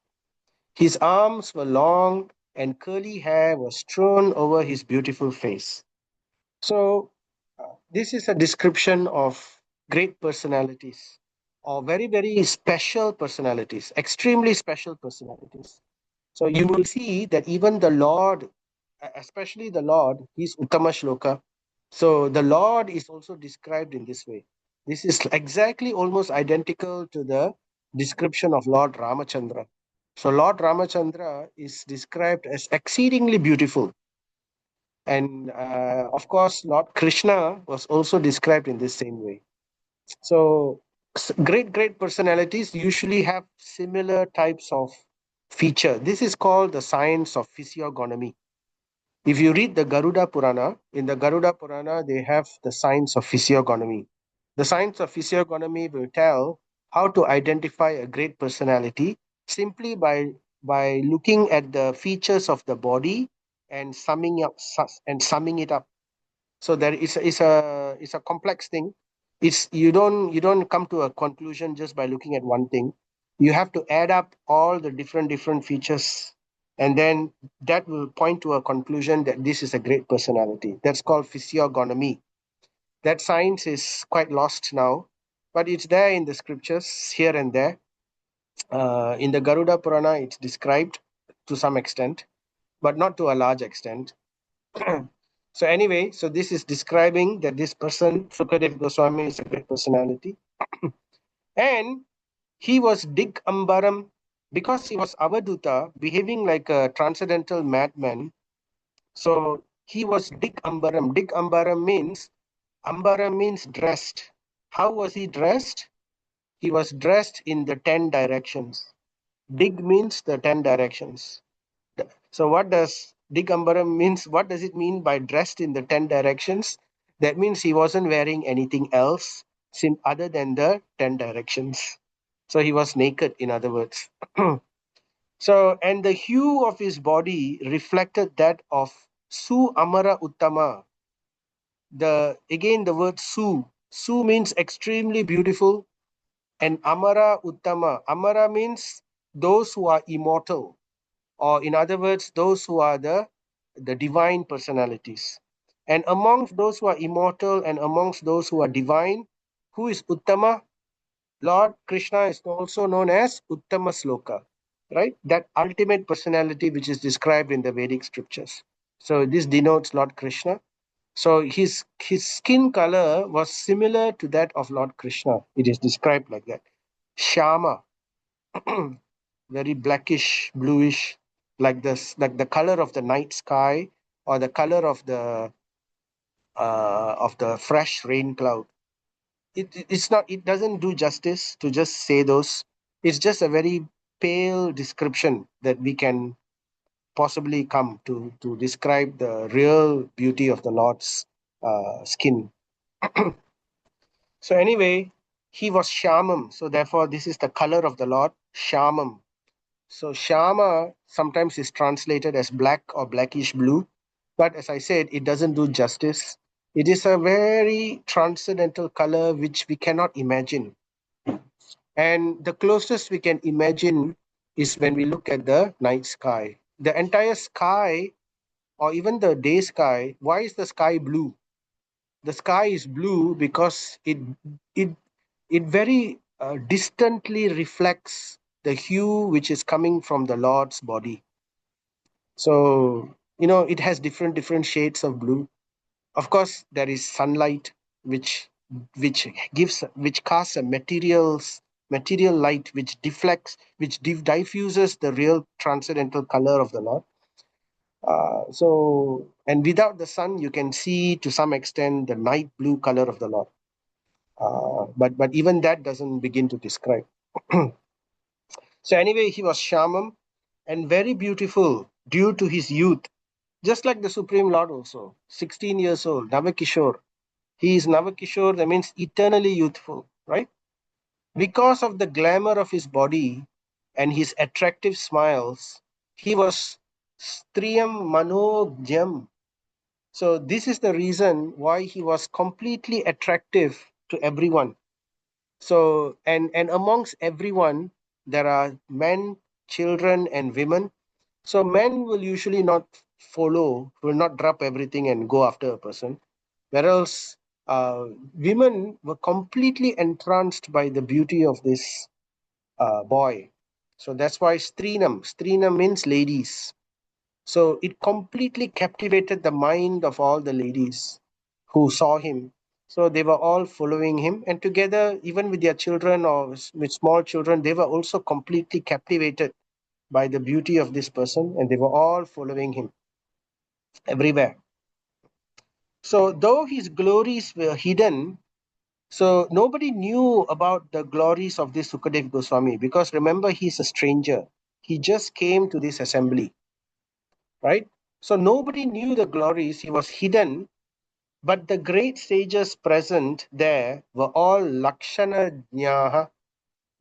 His arms were long and curly hair was strewn over his beautiful face. So, this is a description of great personalities or very, very special personalities, extremely special personalities. So, you will see that even the Lord, especially the Lord, he's Uttama Shloka. So, the Lord is also described in this way. This is exactly almost identical to the description of Lord Ramachandra. So, Lord Ramachandra is described as exceedingly beautiful. And of course, Lord Krishna was also described in this same way. So, great personalities usually have similar types of feature. This is called the science of physiognomy. If you read the Garuda Purana, in the Garuda Purana, they have the science of physiognomy. The science of physiognomy will tell how to identify a great personality simply by looking at the features of the body and summing it up. So there is a complex thing. It's you don't come to a conclusion just by looking at one thing. You have to add up all the different features, and then that will point to a conclusion that this is a great personality. That's called physiognomy. That science is quite lost now, but it's there in the scriptures here and there. In the Garuda Purana, it's described to some extent, but not to a large extent. So anyway, so this is describing that this person, Sukadeva Goswami, is a great personality. And he was Dig Ambaram because he was Avaduta, behaving like a transcendental madman. So he was Dig Ambaram. Dig Ambaram means dressed. How was he dressed? He was dressed in the 10 directions. Dig means the 10 directions. So what does Digambaram means? What does it mean by dressed in the 10 directions? That means he wasn't wearing anything else other than the 10 directions. So he was naked, in other words. So, and the hue of his body reflected that of Su Amara Uttama. The word Su. Su means extremely beautiful, and Amara Uttama. Amara means those who are immortal, or in other words, those who are the divine personalities. And amongst those who are immortal and amongst those who are divine, who is Uttama? Lord Krishna is also known as Uttama Sloka, right? That ultimate personality which is described in the Vedic scriptures. So this denotes Lord Krishna. So his skin color was similar to that of Lord Krishna. It is described like that. Shama, very blackish, bluish, like this, like the color of the night sky or the color of the fresh rain cloud. It's not. It doesn't do justice to just say those. It's just a very pale description that we can possibly come to describe the real beauty of the Lord's skin. So anyway, he was Shamam. So therefore, this is the color of the Lord, Shamam. So Shama sometimes is translated as black or blackish blue, but as I said, it doesn't do justice. It is a very transcendental color which we cannot imagine. And the closest we can imagine is when we look at the night sky. The entire sky, or even the day sky, why is the sky blue? The sky is blue because it it very distantly reflects the hue which is coming from the Lord's body. So it has different shades of blue. Of course, there is sunlight which which casts a material light which deflects, which diffuses the real transcendental color of the Lord. So, and without the sun, you can see to some extent the night blue color of the Lord. But even that doesn't begin to describe. So anyway, he was Shamam and very beautiful due to his youth, just like the Supreme Lord also. 16 years old, Navakishore. He is Navakishore, that means eternally youthful, right? Because of the glamour of his body and his attractive smiles, he was Striyam Manojam. So this is the reason why he was completely attractive to everyone. So, and amongst everyone, there are men, children, and women. So men will usually not follow, will not drop everything and go after a person, whereas women were completely entranced by the beauty of this boy. So that's why Strinam. Strinam means ladies. So it completely captivated the mind of all the ladies who saw him. So they were all following him, and together, even with their children or with small children, they were also completely captivated by the beauty of this person, and they were all following him everywhere. So though his glories were hidden, so nobody knew about the glories of this Sukadeva Goswami, because remember, he's a stranger. He just came to this assembly, right? So nobody knew the glories. He was hidden, but the great sages present there were all Lakshana Jnaha.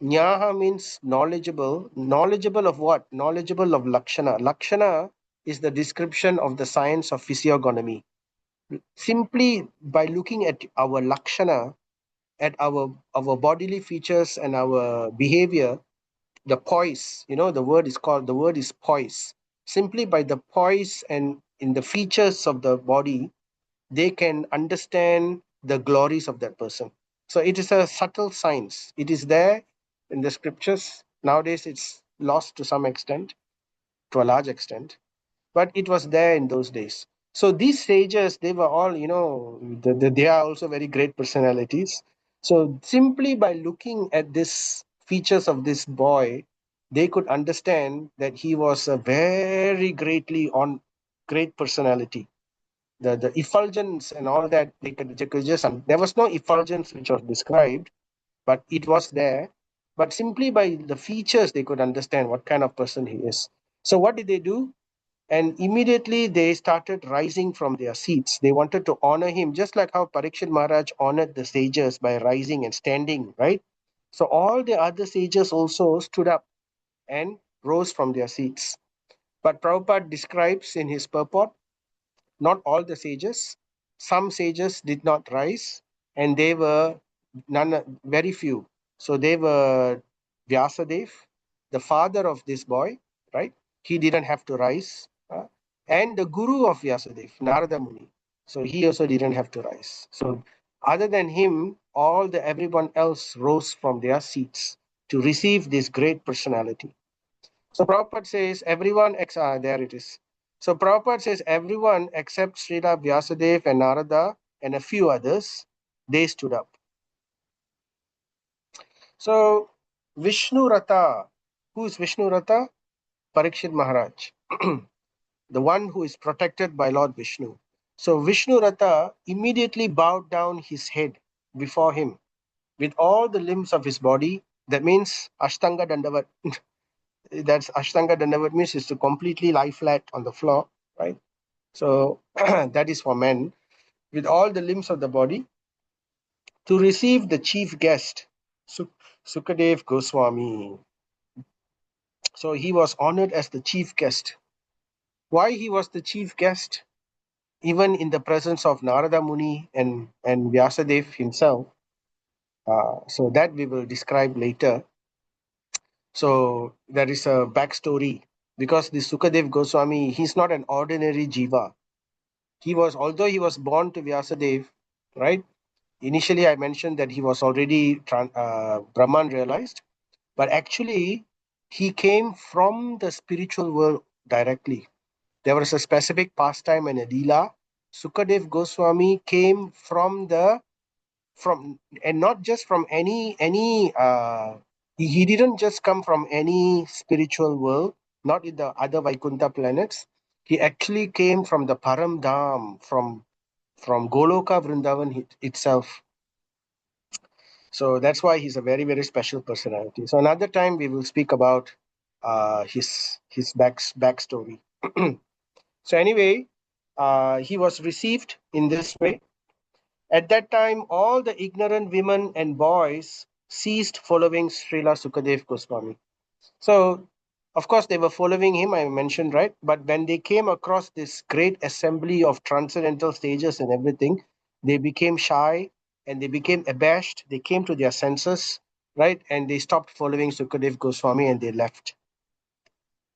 Jnaha means knowledgeable. Knowledgeable of what? Knowledgeable of Lakshana. Lakshana is the description of the science of physiognomy. Simply by looking at our Lakshana, at our bodily features and our behavior, the poise, the word is poise. Simply by the poise and in the features of the body, they can understand the glories of that person. So it is a subtle science. It is there in the scriptures. Nowadays it's lost to some extent, to a large extent, but it was there in those days. So these sages, they were all, they are also very great personalities. So simply by looking at this features of this boy, they could understand that he was a very great personality. The effulgence and all that, they could just, there was no effulgence which was described, but it was there. But simply by the features, they could understand what kind of person he is. So what did they do? And immediately they started rising from their seats. They wanted to honor him, just like how Parikshit Maharaj honored the sages by rising and standing, right? So all the other sages also stood up and rose from their seats. But Prabhupada describes in his purport, not all the sages. Some sages did not rise, and they were very few. So they were Vyasadev, the father of this boy, right? He didn't have to rise. And the guru of Vyasadev, Narada Muni. So he also didn't have to rise. So other than him, everyone else rose from their seats to receive this great personality. So Prabhupada says there it is. So Prabhupada says everyone except Srila Vyasadeva and Narada and a few others, they stood up. So Vishnu Rata, who is Vishnu Rata? Parikshit Maharaj, the one who is protected by Lord Vishnu. So Vishnu Rata immediately bowed down his head before him with all the limbs of his body. That means Ashtanga Dandavat. That's Ashtanga Dandavat means is to completely lie flat on the floor, right? So that is for men, with all the limbs of the body, to receive the chief guest, Sukadeva Goswami. So he was honored as the chief guest. Why he was the chief guest? Even in the presence of Narada Muni and Vyasadeva himself. So that we will describe later. So there is a backstory, because the Sukadeva Goswami, he's not an ordinary jiva. Although he was born to Vyasadeva, right? Initially, I mentioned that he was already Brahman realized, but actually, he came from the spiritual world directly. There was a specific pastime and a lila. Sukadev Goswami came from and not just from any he didn't just come from any spiritual world, not in the other Vaikuntha planets. He actually came from the Param Dham, from Goloka Vrindavan itself. So that's why he's a very, very special personality. So another time we will speak about his backstory. So anyway, he was received in this way. At that time, all the ignorant women and boys ceased following Srila Sukadev Goswami. So, of course, they were following him, I mentioned, right? But when they came across this great assembly of transcendental stages and everything, they became shy and they became abashed. They came to their senses, right? And they stopped following Śukadeva Goswami and they left.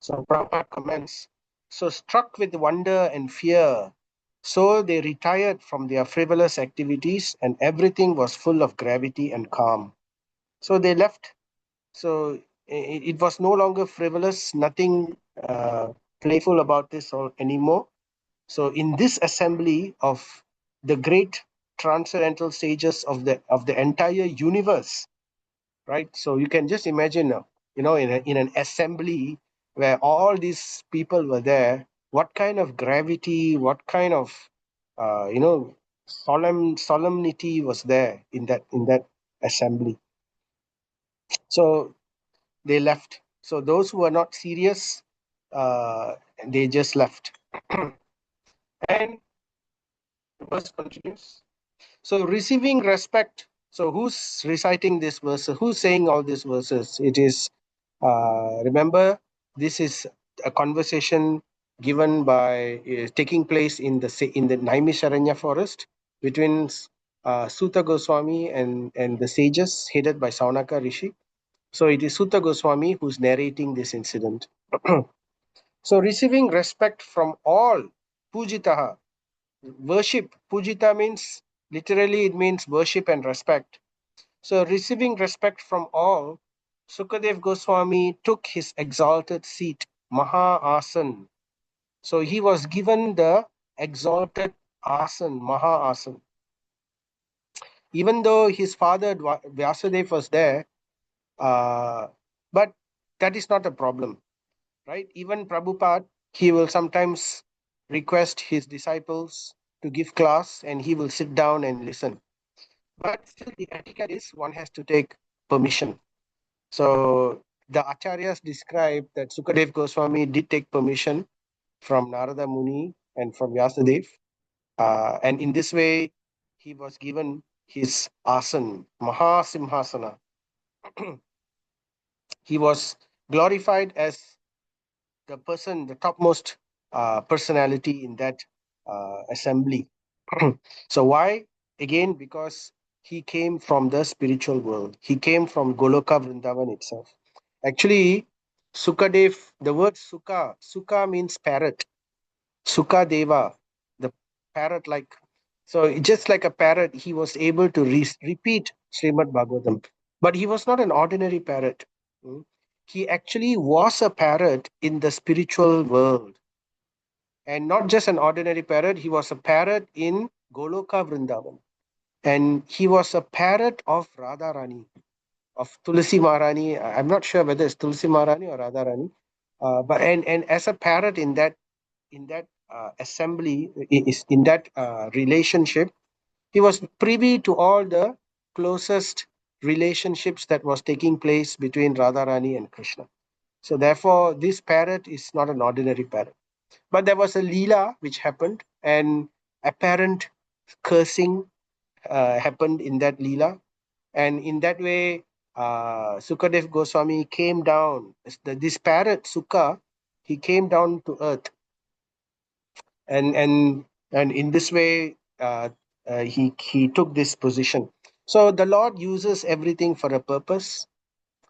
So Prabhupada comments, so struck with wonder and fear, so they retired from their frivolous activities and everything was full of gravity and calm. So they left. So it was no longer frivolous, nothing playful about this anymore. So in this assembly of the great transcendental sages of the entire universe, right? So you can just imagine, in an assembly where all these people were there, what kind of gravity, what kind of, solemnity was there in that assembly. So they left. So those who were not serious, they just left. And the verse continues. So receiving respect. So who's reciting this verse? Who's saying all these verses? It is, remember, this is a conversation given by taking place in the Naimisharanya forest between Suta Goswami and the sages headed by Saunaka Rishi. So it is Suta Goswami who's narrating this incident. So receiving respect from all, pujitaha, worship. Pujita means, literally it means worship and respect. So receiving respect from all, Sukadev Goswami took his exalted seat, Maha Asan. So he was given the exalted Asan, Maha Asan. Even though his father Vyasadeva was there, but that is not a problem, right? Even Prabhupada, he will sometimes request his disciples to give class and he will sit down and listen. But still, the etiquette is one has to take permission. So the acharyas describe that Sukadev Goswami did take permission from Narada Muni and from Vyasadeva. And in this way, he was given his asan, Mahasimhasana. He was glorified as the person, the topmost personality in that assembly. So why? Again, because he came from the spiritual world. He came from Goloka Vrindavan itself. Actually, Sukadev, the word Sukha means parrot. Śukadeva, the parrot like. So just like a parrot, he was able to repeat Srimad Bhagavatam. But he was not an ordinary parrot. Mm. He actually was a parrot in the spiritual world. And not just an ordinary parrot, he was a parrot in Goloka Vrindavan. And he was a parrot of Radharani, of Tulsi Maharani. I'm not sure whether it's Tulsi Maharani or Radharani. But and as a parrot in that assembly, is in that relationship, he was privy to all the closest relationships that was taking place between Radharani and Krishna. So therefore, this parrot is not an ordinary parrot. But there was a Leela which happened, and apparent cursing happened in that Leela. And in that way, Sukadev Goswami came down. This parrot, Sukha, he came down to earth. And in this way, he took this position. So the Lord uses everything for a purpose.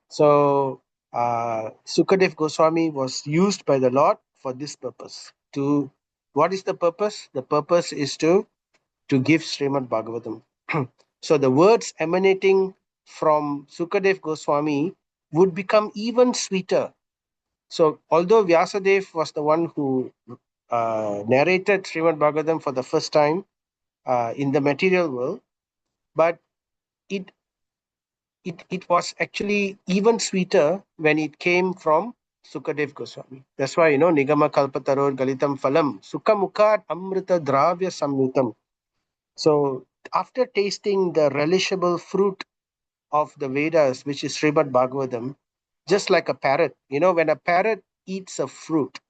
So Sukadev Goswami was used by the Lord for this purpose. To what is the purpose? The purpose is to give Srimad Bhagavatam. So the words emanating from Sukadev Goswami would become even sweeter. So although Vyasadeva was the one who narrated Srimad Bhagavatam for the first time in the material world, but it it was actually even sweeter when it came from Sukadev Goswami. That's why, Nigama Kalpataror Galitam Phalam, Sukamukat Amrita Dravya Samyutam. So after tasting the relishable fruit of the Vedas, which is Srimad Bhagavatam, just like a parrot, when a parrot eats a fruit,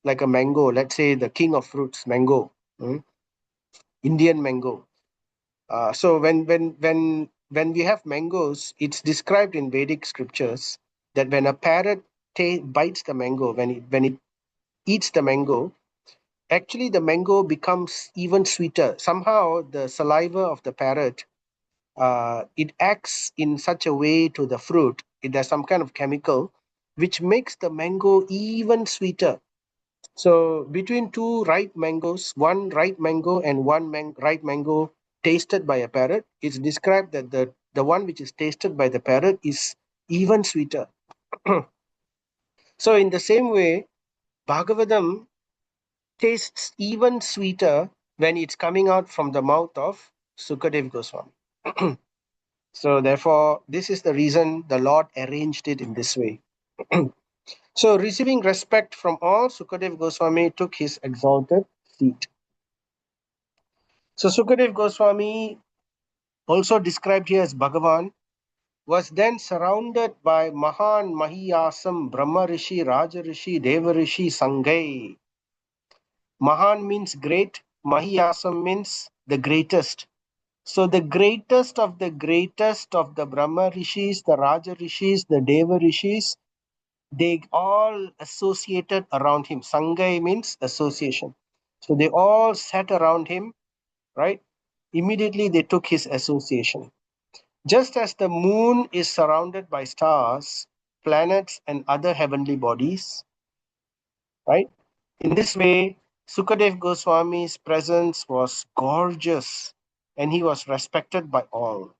like a mango, let's say the king of fruits, mango, Indian mango. So when we have mangoes, it's described in Vedic scriptures that when a parrot bites the mango, when it eats the mango, actually the mango becomes even sweeter. Somehow the saliva of the parrot it acts in such a way to the fruit. There's some kind of chemical which makes the mango even sweeter. So between two ripe mangoes, one ripe mango and one ripe mango tasted by a parrot, it's described that the one which is tasted by the parrot is even sweeter. So in the same way, Bhagavatam tastes even sweeter when it's coming out from the mouth of Sukadeva Goswami. So therefore, this is the reason the Lord arranged it in this way. So receiving respect from all, Sukadeva Goswami took his exalted seat. So Sukadeva Goswami, also described here as Bhagavan, was then surrounded by Mahan Mahiyasam, Brahma Rishi, Raja Rishi, Deva Rishi, Sangai. Mahan means great, Mahiyasam means the greatest. So the greatest of the Brahma Rishis, the Raja Rishis, the Deva Rishis, they all associated around him. Sangai means association. So they all sat around him, right? Immediately they took his association. Just as the moon is surrounded by stars, planets, and other heavenly bodies, right? In this way, Sukadev Goswami's presence was gorgeous and he was respected by all.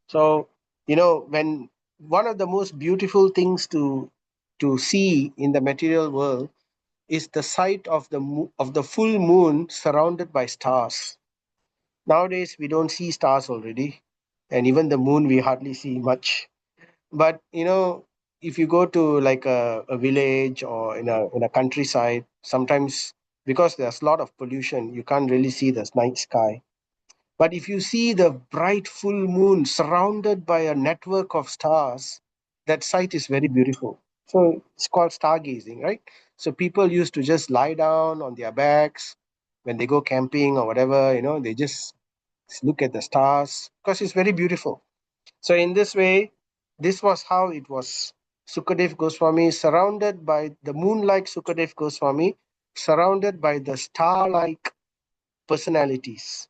So, when one of the most beautiful things to see in the material world is the sight of the full moon surrounded by stars. Nowadays, we don't see stars already, and even the moon we hardly see much. But if you go to like a village or in a countryside, sometimes because there's a lot of pollution, you can't really see the night sky. But if you see the bright full moon surrounded by a network of stars, that sight is very beautiful. So it's called stargazing, right? So people used to just lie down on their backs when they go camping or whatever, they just look at the stars because it's very beautiful. So in this way, this was how it was. Sukadev Goswami surrounded by the moon-like Sukadev Goswami, surrounded by the star-like personalities.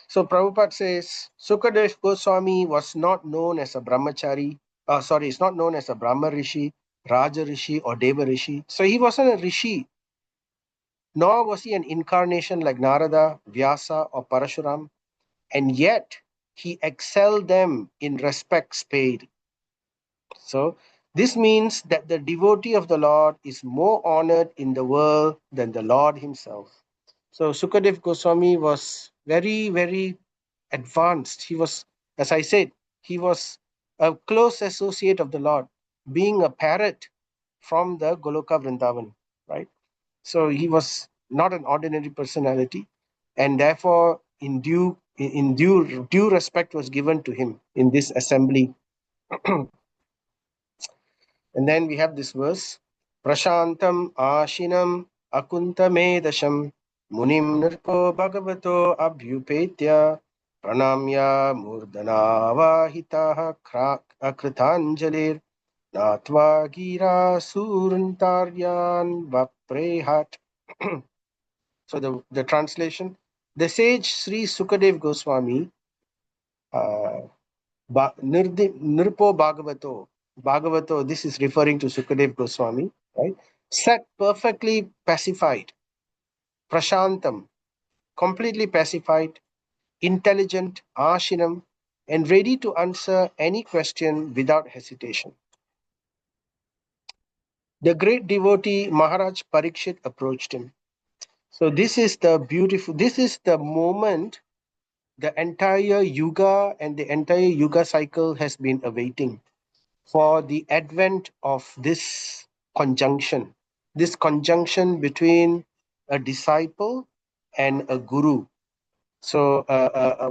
So Prabhupada says, Sukadev Goswami was not known as a brahmachari. It's not known as a Brahma Rishi, Raja Rishi, or Deva Rishi. So he wasn't a Rishi, nor was he an incarnation like Narada, Vyasa, or Parashuram. And yet, he excelled them in respects paid. So, this means that the devotee of the Lord is more honored in the world than the Lord himself. So, Sukadev Goswami was very, very advanced. He was, as I said, he was a close associate of the Lord, being a parrot from the Goloka Vrindavan, right? So he was not an ordinary personality, and therefore, due respect was given to him in this assembly. And then we have this verse: Prashantam Ashinam Akuntamedasham Munim Nirko Bhagavato Abhyupetya Pranamya Murdanavahitaha Akritanjalir Natva Gira Surantaryan Vaprehat. So the translation: the sage Sri Sukadev Goswami, Nirpo Bhagavato, this is referring to Sukadev Goswami, right? Sat perfectly pacified, Prashantam, completely pacified, intelligent, Ashinam, and ready to answer any question without hesitation. The great devotee Maharaj Parikshit approached him. So this is the moment the entire yuga and the entire yuga cycle has been awaiting for the advent of this conjunction between a disciple and a guru. So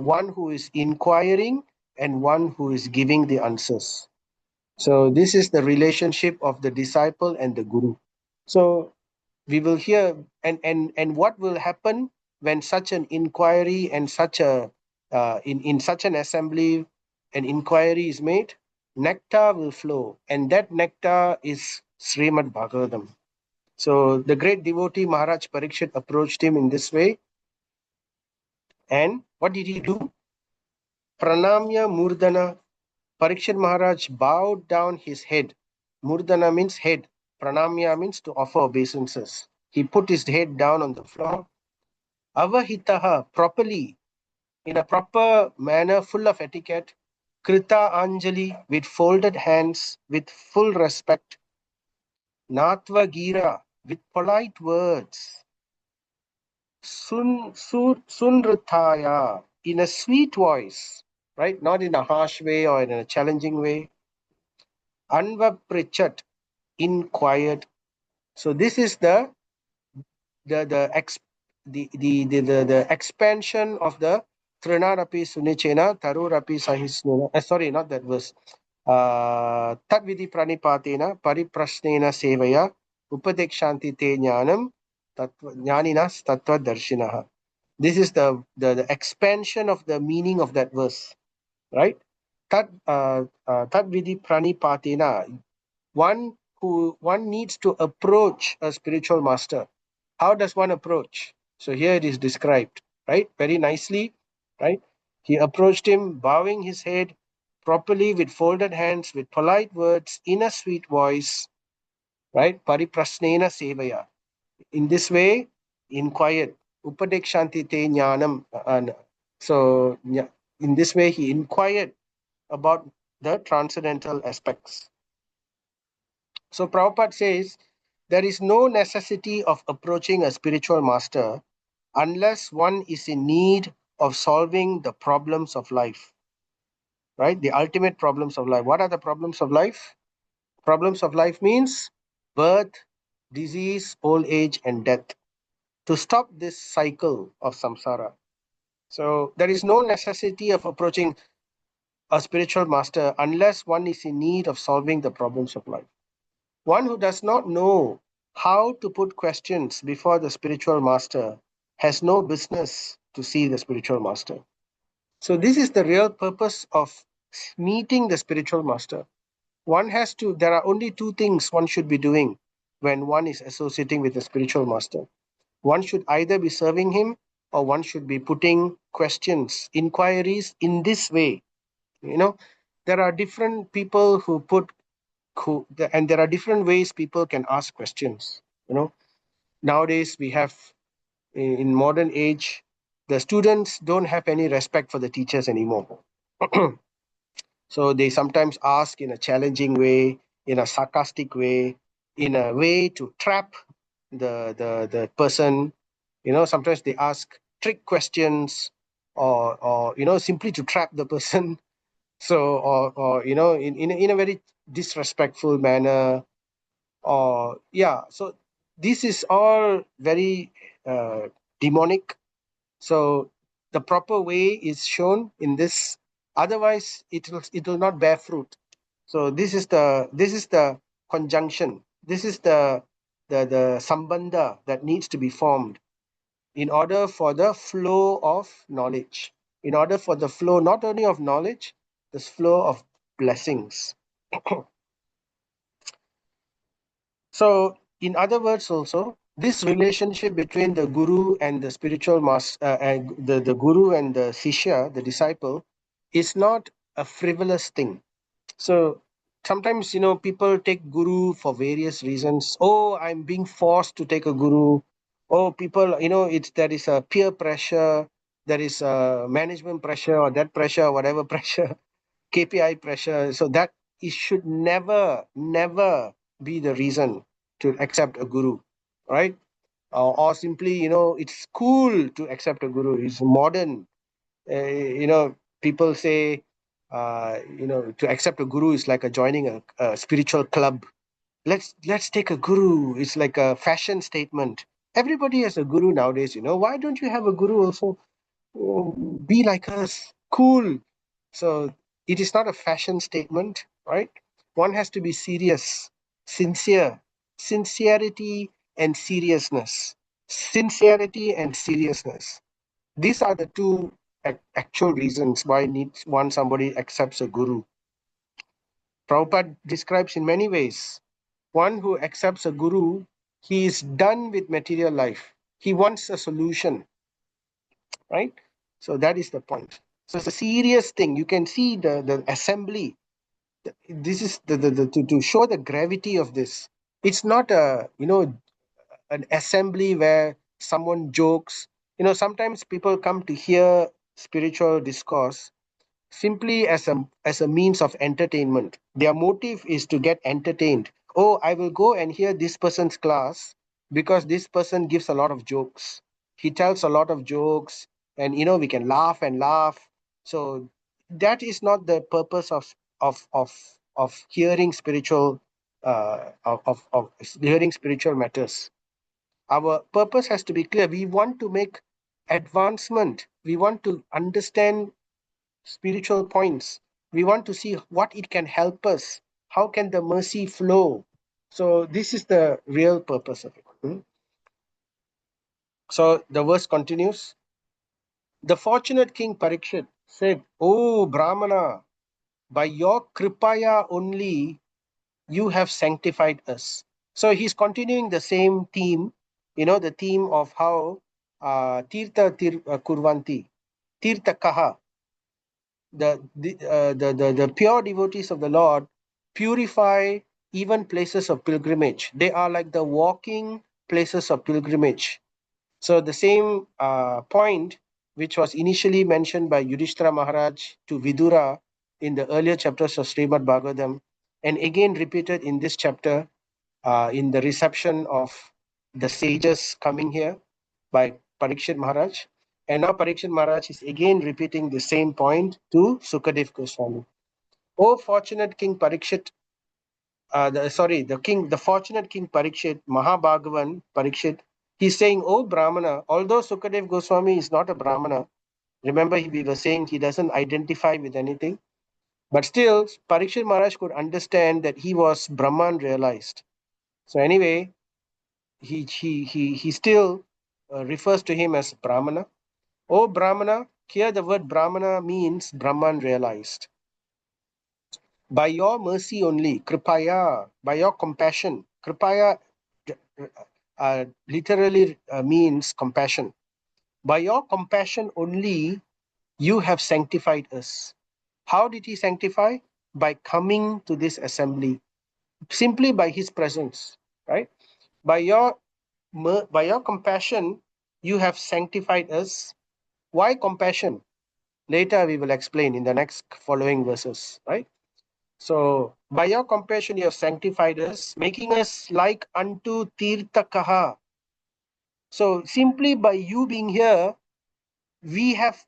one who is inquiring and one who is giving the answers. So this is the relationship of the disciple and the guru. So we will hear, and what will happen when such an inquiry and such a in such an assembly an inquiry is made. Nectar will flow, and that nectar is Srimad Bhagavatam. So the great devotee Maharaj Parikshit approached him in this way, And what did he do? Pranamya Murdana. Parikshit Maharaj bowed down his head. Murdana means head. Pranamya means to offer obeisances. He put his head down on the floor. Avahitaha, properly, in a proper manner, full of etiquette. Krita Anjali, with folded hands, with full respect. Natva Gira, with polite words. Sunrithaya, in a sweet voice, right? Not in a harsh way or in a challenging way. Anvaprichat, in quiet. So this is the expansion of the Trinarapi Sunichena Tarurapi Sahisnuna. Sorry, not that verse. Tadvidi Pranipatena Pariprasnena Sevaya Upadekshanti Te Jnanam Jnaninas Tattva Darshinaha. This is the expansion of the meaning of that verse, right? Tadvidi Pranipatena. One needs to approach a spiritual master. How does one approach? So here it is described, right? Very nicely, right? He approached him, bowing his head properly with folded hands, with polite words, in a sweet voice, right? Pariprasnena sevaya. In this way, inquired. Upadekshanti te jnanam. So in this way, he inquired about the transcendental aspects. So Prabhupada says, there is no necessity of approaching a spiritual master unless one is in need of solving the problems of life, right? The ultimate problems of life. What are the problems of life? Problems of life means birth, disease, old age, and death. To stop this cycle of samsara. So there is no necessity of approaching a spiritual master unless one is in need of solving the problems of life. One who does not know how to put questions before the spiritual master has no business to see the spiritual master. So this is the real purpose of meeting the spiritual master. There are only two things one should be doing when one is associating with the spiritual master. One should either be serving him or one should be putting questions, inquiries in this way. There are different people and there are different ways people can ask questions. Nowadays we have, in modern age, the students don't have any respect for the teachers anymore. So they sometimes ask in a challenging way, in a sarcastic way, in a way to trap the person. Sometimes they ask trick questions, or simply to trap the person. So, or in a very disrespectful manner, so this is all very demonic. So the proper way is shown in this, otherwise it will not bear fruit. So this is the conjunction, this is the sambandha that needs to be formed in order for the flow of knowledge, in order for the flow not only of knowledge, this flow of blessings. So, in other words, also, this relationship between the guru and the spiritual master, the guru and the sishya, the disciple, is not a frivolous thing. So, sometimes, people take guru for various reasons. Oh, I'm being forced to take a guru. Oh, people, there is a peer pressure, there is a management pressure, or that pressure, whatever pressure, KPI pressure. So that it should never, never be the reason to accept a guru, right? Or simply, it's cool to accept a guru. It's modern. People say, to accept a guru is like joining a spiritual club. Let's take a guru. It's like a fashion statement. Everybody has a guru nowadays. Why don't you have a guru also? Be like us, cool. So it is not a fashion statement, right? One has to be serious, sincere, sincerity and seriousness. Sincerity and seriousness. These are the two actual reasons why somebody accepts a guru. Prabhupada describes in many ways. One who accepts a guru, he is done with material life. He wants a solution, right? So that is the point. So it's a serious thing. You can see the assembly. This is to show the gravity of this. It's not a, an assembly where someone jokes. Sometimes people come to hear spiritual discourse simply as a means of entertainment. Their motive is to get entertained. Oh, I will go and hear this person's class because this person gives a lot of jokes. He tells a lot of jokes, and we can laugh and laugh. So that is not the purpose of hearing spiritual of hearing spiritual matters. Our purpose has to be clear. We want to make advancement. We want to understand spiritual points. We want to see what it can help us. How can the mercy flow? So this is the real purpose of it. So the verse continues. The fortunate king Parikshit said, "Oh Brahmana, by your kripaya only you have sanctified us." So he's continuing the same theme, the theme of how kurvanti, tirtha kaha, the pure devotees of the Lord purify even places of pilgrimage. They are like the walking places of pilgrimage. So the same point which was initially mentioned by Yudhishthira Maharaj to Vidura in the earlier chapters of Srimad Bhagavatam, and again repeated in this chapter in the reception of the sages coming here by Parikshit Maharaj. And now Parikshit Maharaj is again repeating the same point to Śukadeva Gosvāmī. O fortunate King Parikshit, the fortunate King Parikshit, Mahabhagavan Parikshit, he's saying, "O Brahmana," although Śukadeva Goswami is not a Brahmana, remember we were saying he doesn't identify with anything, but still Parikshit Maharaj could understand that he was Brahman realized. So anyway, he still refers to him as Brahmana. Oh Brahmana, here the word Brahmana means Brahman realized. By your mercy only, Kripaya, by your compassion. Kripaya literally means compassion. By your compassion only, you have sanctified us. How did he sanctify? By coming to this assembly, simply by his presence, right? By your compassion, you have sanctified us. Why compassion? Later we will explain in the next following verses, right? So, by your compassion, you have sanctified us, making us like unto Tirthakaha. So, simply by you being here, we have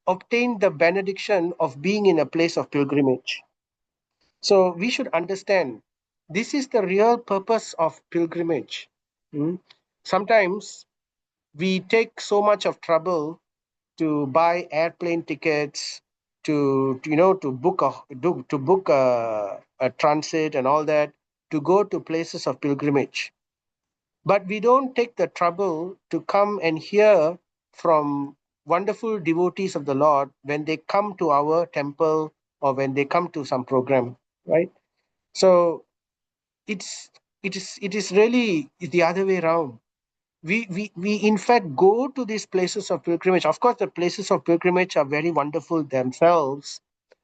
obtained the benediction of being in a place of pilgrimage. So, we should understand this is the real purpose of pilgrimage. Sometimes we take so much of trouble to buy airplane tickets, to book a transit and all that, to go to places of pilgrimage, but we don't take the trouble to come and hear from wonderful devotees of the Lord when they come to our temple or when they come to some program, right? So it is really the other way around. We in fact go to these places of pilgrimage. Of course, the places of pilgrimage are very wonderful themselves,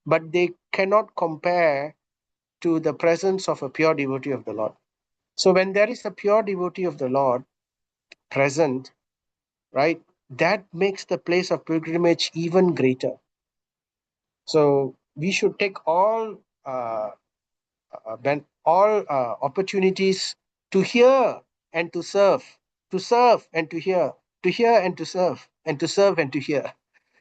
but they cannot compare to the presence of a pure devotee of the Lord. So when there is a pure devotee of the Lord present, right, that makes the place of pilgrimage even greater. So we should take all opportunities to hear and to serve and to hear and to serve and to hear.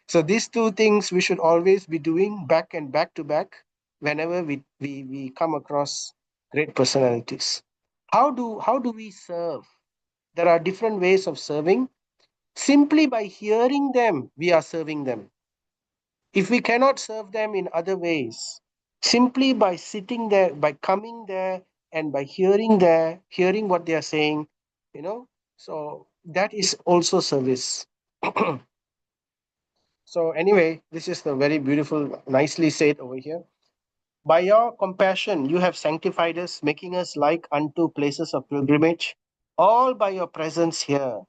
So these two things we should always be doing back and back to back whenever we come across great personalities. How do we serve? There are different ways of serving. Simply by hearing them, we are serving them. If we cannot serve them in other ways, simply by sitting there, by coming there, and by hearing what they are saying, so that is also service. So anyway, this is the very beautiful, nicely said over here. By your compassion, you have sanctified us, making us like unto places of pilgrimage, all by your presence here.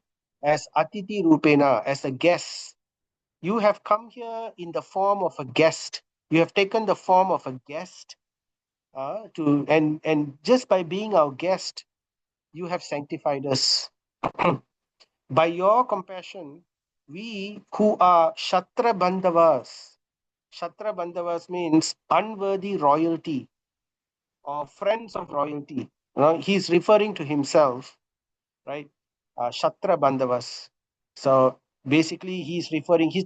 as Atiti Rupena, as a guest. You have come here in the form of a guest. You have taken the form of a guest and just by being our guest, you have sanctified us. By your compassion, we who are Shatra Bandhavas means unworthy royalty or friends of royalty. He's referring to himself, right? Shatra Bandhavas. So basically, he's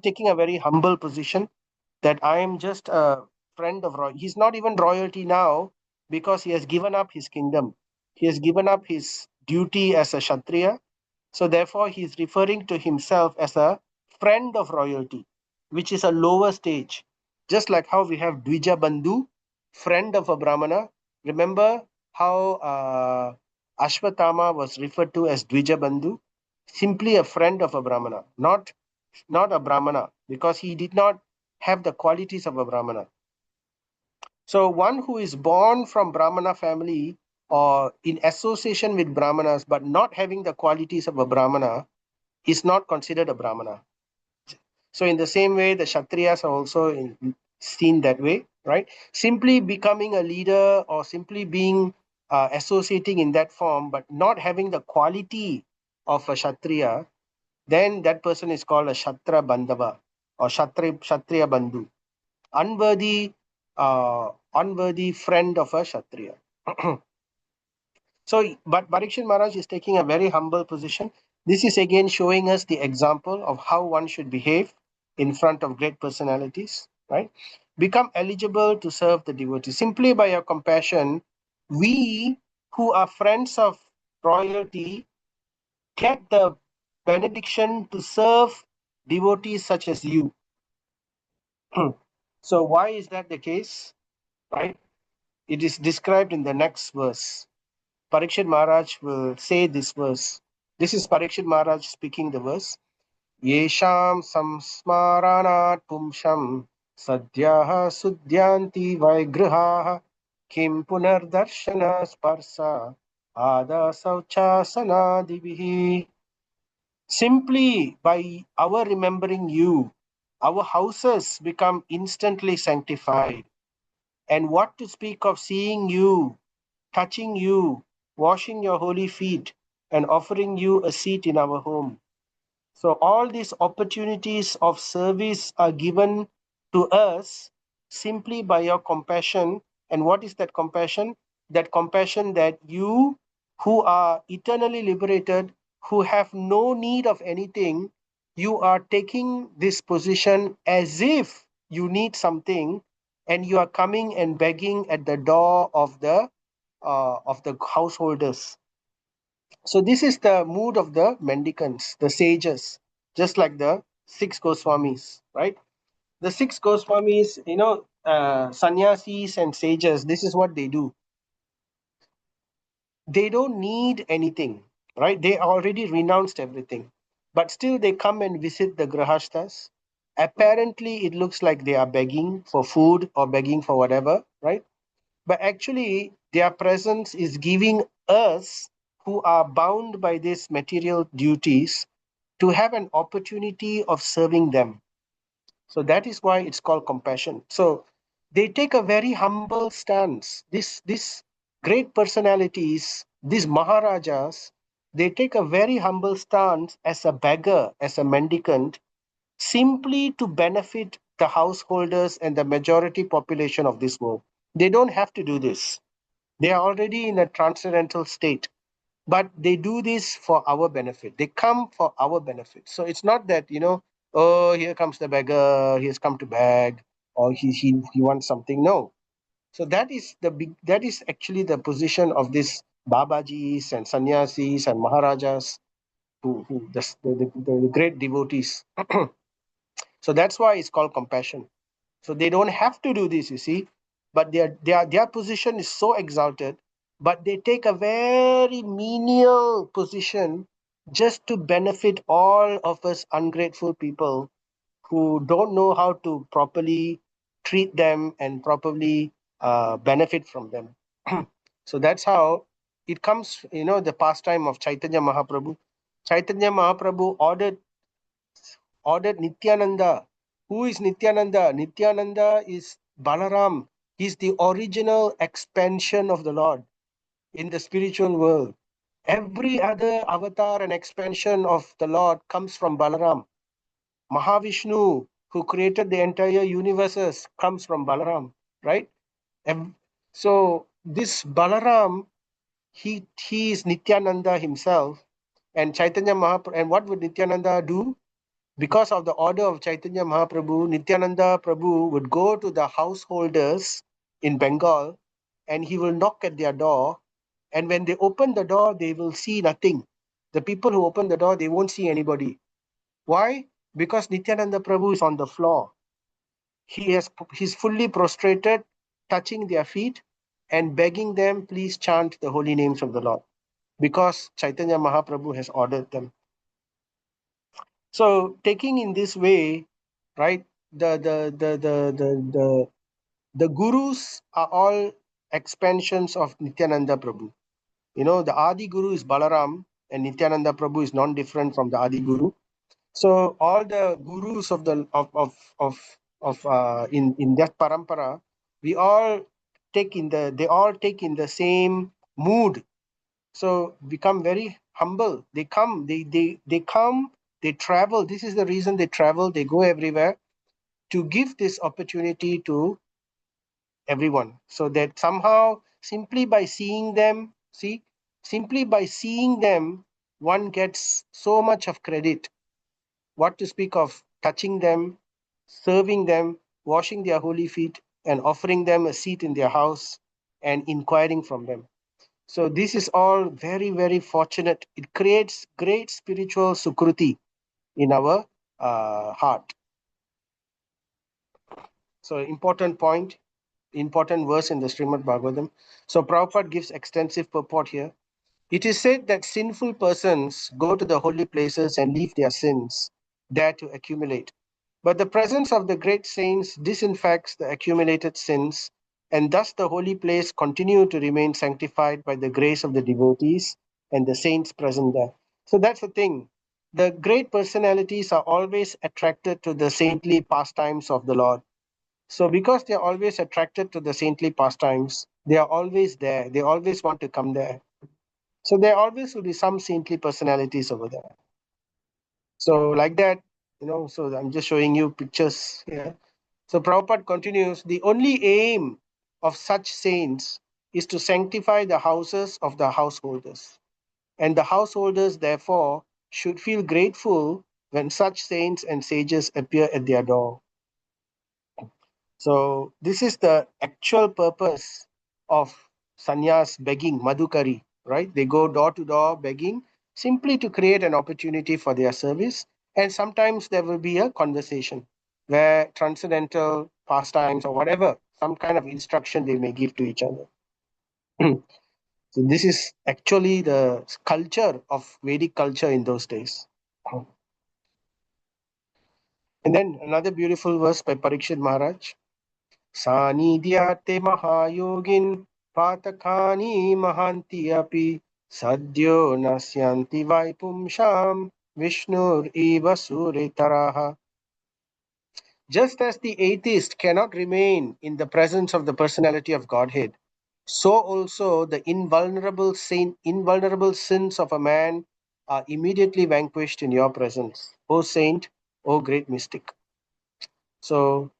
taking a very humble position that I am just a friend of royalty. He's not even royalty now because he has given up his kingdom. He has given up his duty as a Kshatriya. So therefore, he is referring to himself as a friend of royalty, which is a lower stage. Just like how we have Dvija Bandhu, friend of a Brahmana. Remember how Ashwatthama was referred to as Dvija Bandhu? Simply a friend of a Brahmana, not a Brahmana, because he did not have the qualities of a Brahmana. So one who is born from Brahmana family or in association with Brahmanas but not having the qualities of a Brahmana is not considered a Brahmana. So in the same way, the Kshatriyas are also seen that way, right? Simply becoming a leader or simply being associating in that form but not having the quality of a Kshatriya, then that person is called a Shatra Bandhava or Kshatriya Bandhu. Unworthy friend of a Kshatriya. So, but Parikshit Maharaj is taking a very humble position. This is again showing us the example of how one should behave in front of great personalities, right? Become eligible to serve the devotee. Simply by your compassion, we who are friends of royalty get the benediction to serve devotees such as you. So why is that the case? Right? It is described in the next verse. Parikshit Maharaj will say this verse. This is Parikshit Maharaj speaking the verse. Yesham samsmaranat pumsham sadhyah sudhyanti vaigraha kim punardarshana sparsa ada sauchasanadivihi. Simply by our remembering you, our houses become instantly sanctified. And what to speak of seeing you, touching you, washing your holy feet, and offering you a seat in our home. So, all these opportunities of service are given to us simply by your compassion. And what is that compassion? That compassion that you, who are eternally liberated, who have no need of anything, you are taking this position as if you need something, and you are coming and begging at the door of the householders. So this is the mood of the mendicants, the sages, just like the six Goswamis, right? The six Goswamis, sannyasis and sages, this is what they do. They don't need anything, right? They already renounced everything, but still they come and visit the grahasthas. Apparently, it looks like they are begging for food or begging for whatever, right? But actually, their presence is giving us, who are bound by these material duties, to have an opportunity of serving them. So that is why it's called compassion. So they take a very humble stance. This great personalities, these Maharajas, they take a very humble stance as a beggar, as a mendicant, simply to benefit the householders and the majority population of this world. They don't have to do this. They are already in a transcendental state, but they do this for our benefit. They come for our benefit. So it's not that, oh, here comes the beggar, he has come to beg, or he wants something. No. So that is actually the position of these Babajis and sannyasis and Maharajas, the great devotees. So that's why it's called compassion. So they don't have to do this, you see, but their position is so exalted, but they take a very menial position just to benefit all of us ungrateful people who don't know how to properly treat them and properly benefit from them. So that's how it comes, the pastime of Chaitanya Mahaprabhu. Chaitanya Mahaprabhu ordered Nityananda. Who is Nityananda? Nityananda is Balaram. He's the original expansion of the Lord in the spiritual world. Every other avatar and expansion of the Lord comes from Balaram. Mahavishnu, who created the entire universes, comes from Balaram, right? So this Balaram, he is Nityananda himself, and Chaitanya Mahaprabhu. And what would Nityananda do? Because of the order of Chaitanya Mahaprabhu, Nityananda Prabhu would go to the householders in Bengal, and he will knock at their door. And when they open the door, they will see nothing. The people who open the door, they won't see anybody. Why? Because Nityananda Prabhu is on the floor. He's fully prostrated, touching their feet and begging them, please chant the holy names of the Lord, because Chaitanya Mahaprabhu has ordered them. So taking in this way, right, the gurus are all expansions of Nityananda Prabhu. You know, the Adi Guru is Balaram, and Nityananda Prabhu is non-different from the Adi Guru. So all the gurus of the in that parampara, we all they all take in the same mood. So become very humble. They come, they come, they travel. This is the reason they travel. They go everywhere to give this opportunity to everyone, so that somehow simply by seeing them, one gets so much of credit. What to speak of touching them, serving them, washing their holy feet, and offering them a seat in their house and inquiring from them. So this is all very, very fortunate. It creates great spiritual sukruti in our heart. So important point, important verse in the Srimad Bhagavatam. So Prabhupada gives extensive purport here. It is said that sinful persons go to the holy places and leave their sins there to accumulate. But the presence of the great saints disinfects the accumulated sins, and thus the holy place continue to remain sanctified by the grace of the devotees and the saints present there. So that's the thing. The great personalities are always attracted to the saintly pastimes of the Lord. So because they are always attracted to the saintly pastimes, they are always there. They always want to come there. So there always will be some saintly personalities over there. So like that, so I'm just showing you pictures here. So Prabhupada continues, the only aim of such saints is to sanctify the houses of the householders. And the householders, therefore, should feel grateful when such saints and sages appear at their door. So this is the actual purpose of sannyas begging, madhukari, right? They go door to door begging simply to create an opportunity for their service. And sometimes there will be a conversation where transcendental pastimes or whatever, some kind of instruction they may give to each other. So this is actually the culture of Vedic culture in those days. And then another beautiful verse by Parikshit Maharaj. सानिध्याते महायोगिन पातकानि Mohanty अपि सद्यो नश्यन्ति वैपुंसां विष्णुरिव सूरितराः. Just as the atheist cannot remain in the presence of the personality of Godhead, so also the invulnerable sins of a man are immediately vanquished in your presence, O saint, O great mystic. So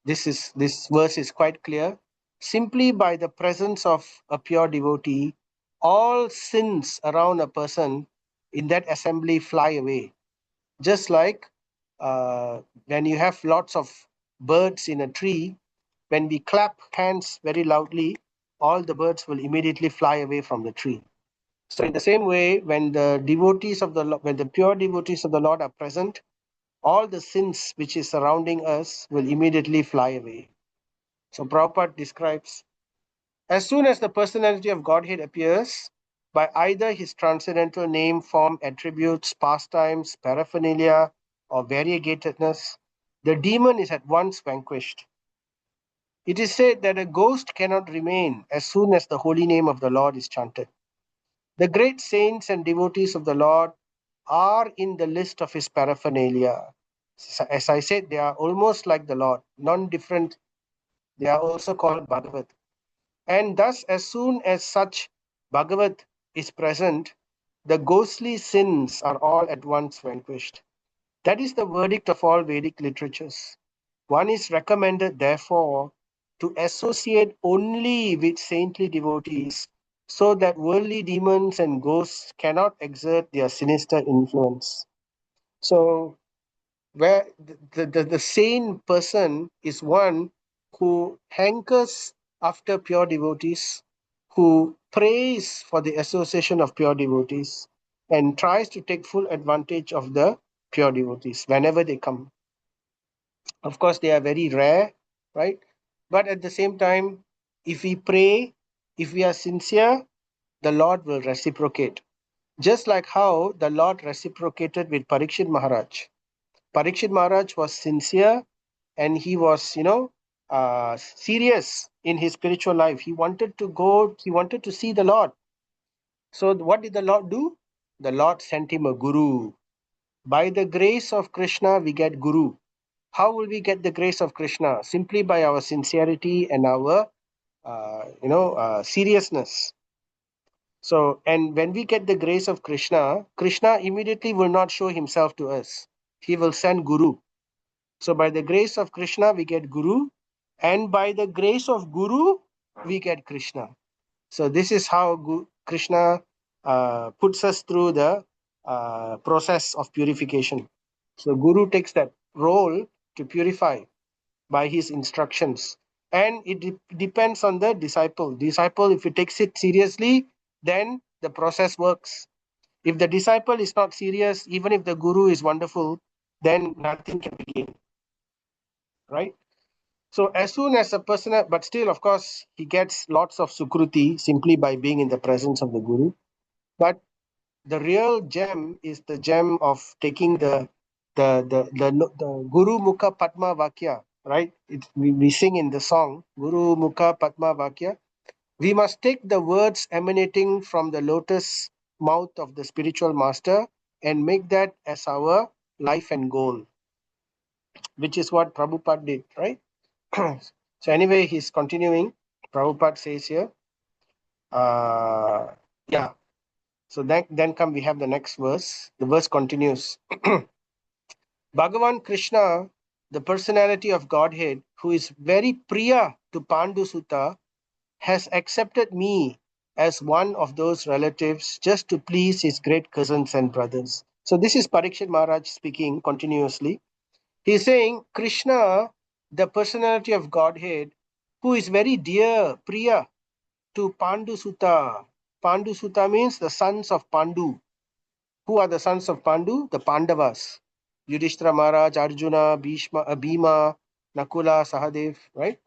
this verse is quite clear. Simply by the presence of a pure devotee, all sins around a person in that assembly fly away. Just like when you have lots of birds in a tree, when we clap hands very loudly, all the birds will immediately fly away from the tree. So in the same way, when the pure devotees of the Lord are present, all the sins which is surrounding us will immediately fly away. So Prabhupada describes, as soon as the personality of Godhead appears, by either his transcendental name, form, attributes, pastimes, paraphernalia, or variegatedness, the demon is at once vanquished. It is said that a ghost cannot remain as soon as the holy name of the Lord is chanted. The great saints and devotees of the Lord are in the list of his paraphernalia. As I said, they are almost like the Lord, non-different. They are also called Bhagavat. And thus, as soon as such Bhagavat is present, the ghostly sins are all at once vanquished. That is the verdict of all Vedic literatures. One is recommended, therefore, to associate only with saintly devotees so that worldly demons and ghosts cannot exert their sinister influence. So, where the sane person is one who hankers after pure devotees, who prays for the association of pure devotees, and tries to take full advantage of the pure devotees whenever they come. Of course, they are very rare, right? But at the same time, if we pray, if we are sincere, the Lord will reciprocate. Just like how the Lord reciprocated with Parikshit Maharaj. Parikshit Maharaj was sincere and he was, serious in his spiritual life. He wanted to see the Lord. So what did the Lord do? The Lord sent him a guru. By the grace of Krishna, we get guru. How will we get the grace of Krishna? Simply by our sincerity and our, seriousness. So, and when we get the grace of Krishna, Krishna immediately will not show himself to us. He will send guru. So by the grace of Krishna, we get Guru, and by the grace of Guru, we get Krishna. So this is how Krishna puts us through the process of purification. So Guru takes that role to purify by his instructions. And it depends on the disciple. Disciple, if he takes it seriously, then the process works. If the disciple is not serious, even if the Guru is wonderful, then nothing can begin. Right? So as soon as a person, but still, of course, he gets lots of sukruti simply by being in the presence of the Guru. But the real gem is the gem of taking the Guru Mukha Padma Vakya, right? We sing in the song, Guru Mukha Padma Vakya. We must take the words emanating from the lotus mouth of the spiritual master and make that as our life and goal, which is what Prabhupada did, right? So anyway, he's continuing. Prabhupada says here, yeah. So then come we have the next verse. The verse continues. Bhagavan Krishna, the personality of Godhead, who is very priya to Pandu Sutta, has accepted me as one of those relatives just to please his great cousins and brothers. So this is Parikshit Maharaj speaking continuously. He's saying Krishna, the personality of Godhead, who is very dear, priya to Pandu Sutta. Pandu Sutta means the sons of Pandu. Who are the sons of Pandu? The Pandavas. Yudhishthira Maharaj, Arjuna, Bhima, Nakula, Sahadev, right?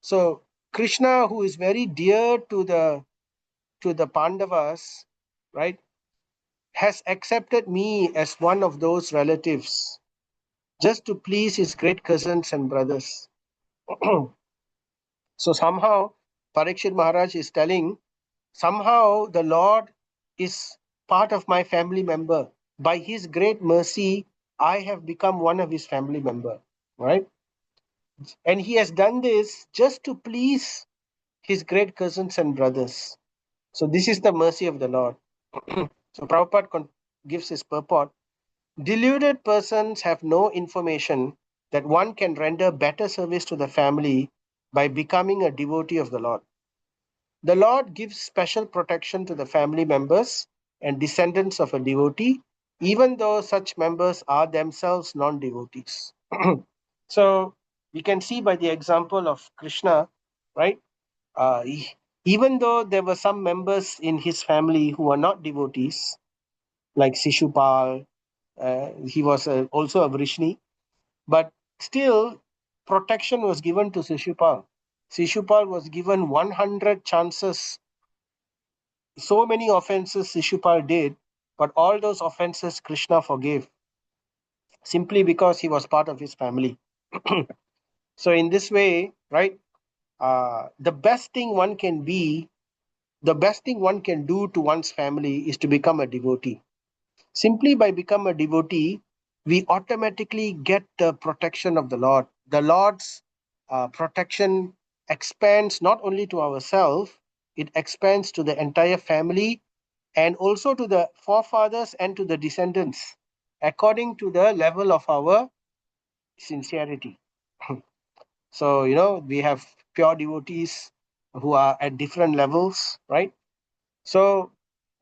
So Krishna, who is very dear to the Pandavas, right, has accepted me as one of those relatives just to please his great cousins and brothers. So somehow Parikshit Maharaj is telling, somehow the Lord is part of my family member. By his great mercy, I have become one of his family member, right? And he has done this just to please his great cousins and brothers. So this is the mercy of the Lord. So Prabhupada gives his purport. Deluded persons have no information that one can render better service to the family by becoming a devotee of the Lord. The Lord gives special protection to the family members and descendants of a devotee, even though such members are themselves non-devotees. So we can see by the example of Krishna, right? Even though there were some members in his family who were not devotees, like Sishupal, he was also a Vrishni, but still protection was given to Sishupal. Sishupal was given 100 chances. So many offenses Sishupal did, but all those offenses Krishna forgave simply because he was part of his family. So in this way, right, the best thing one can be the best thing one can do to one's family is to become a devotee. Simply by becoming a devotee, we automatically get the protection of the Lord. The Lord's protection expands not only to ourselves, it expands to the entire family and also to the forefathers and to the descendants, according to the level of our sincerity. So, we have pure devotees who are at different levels, right? So,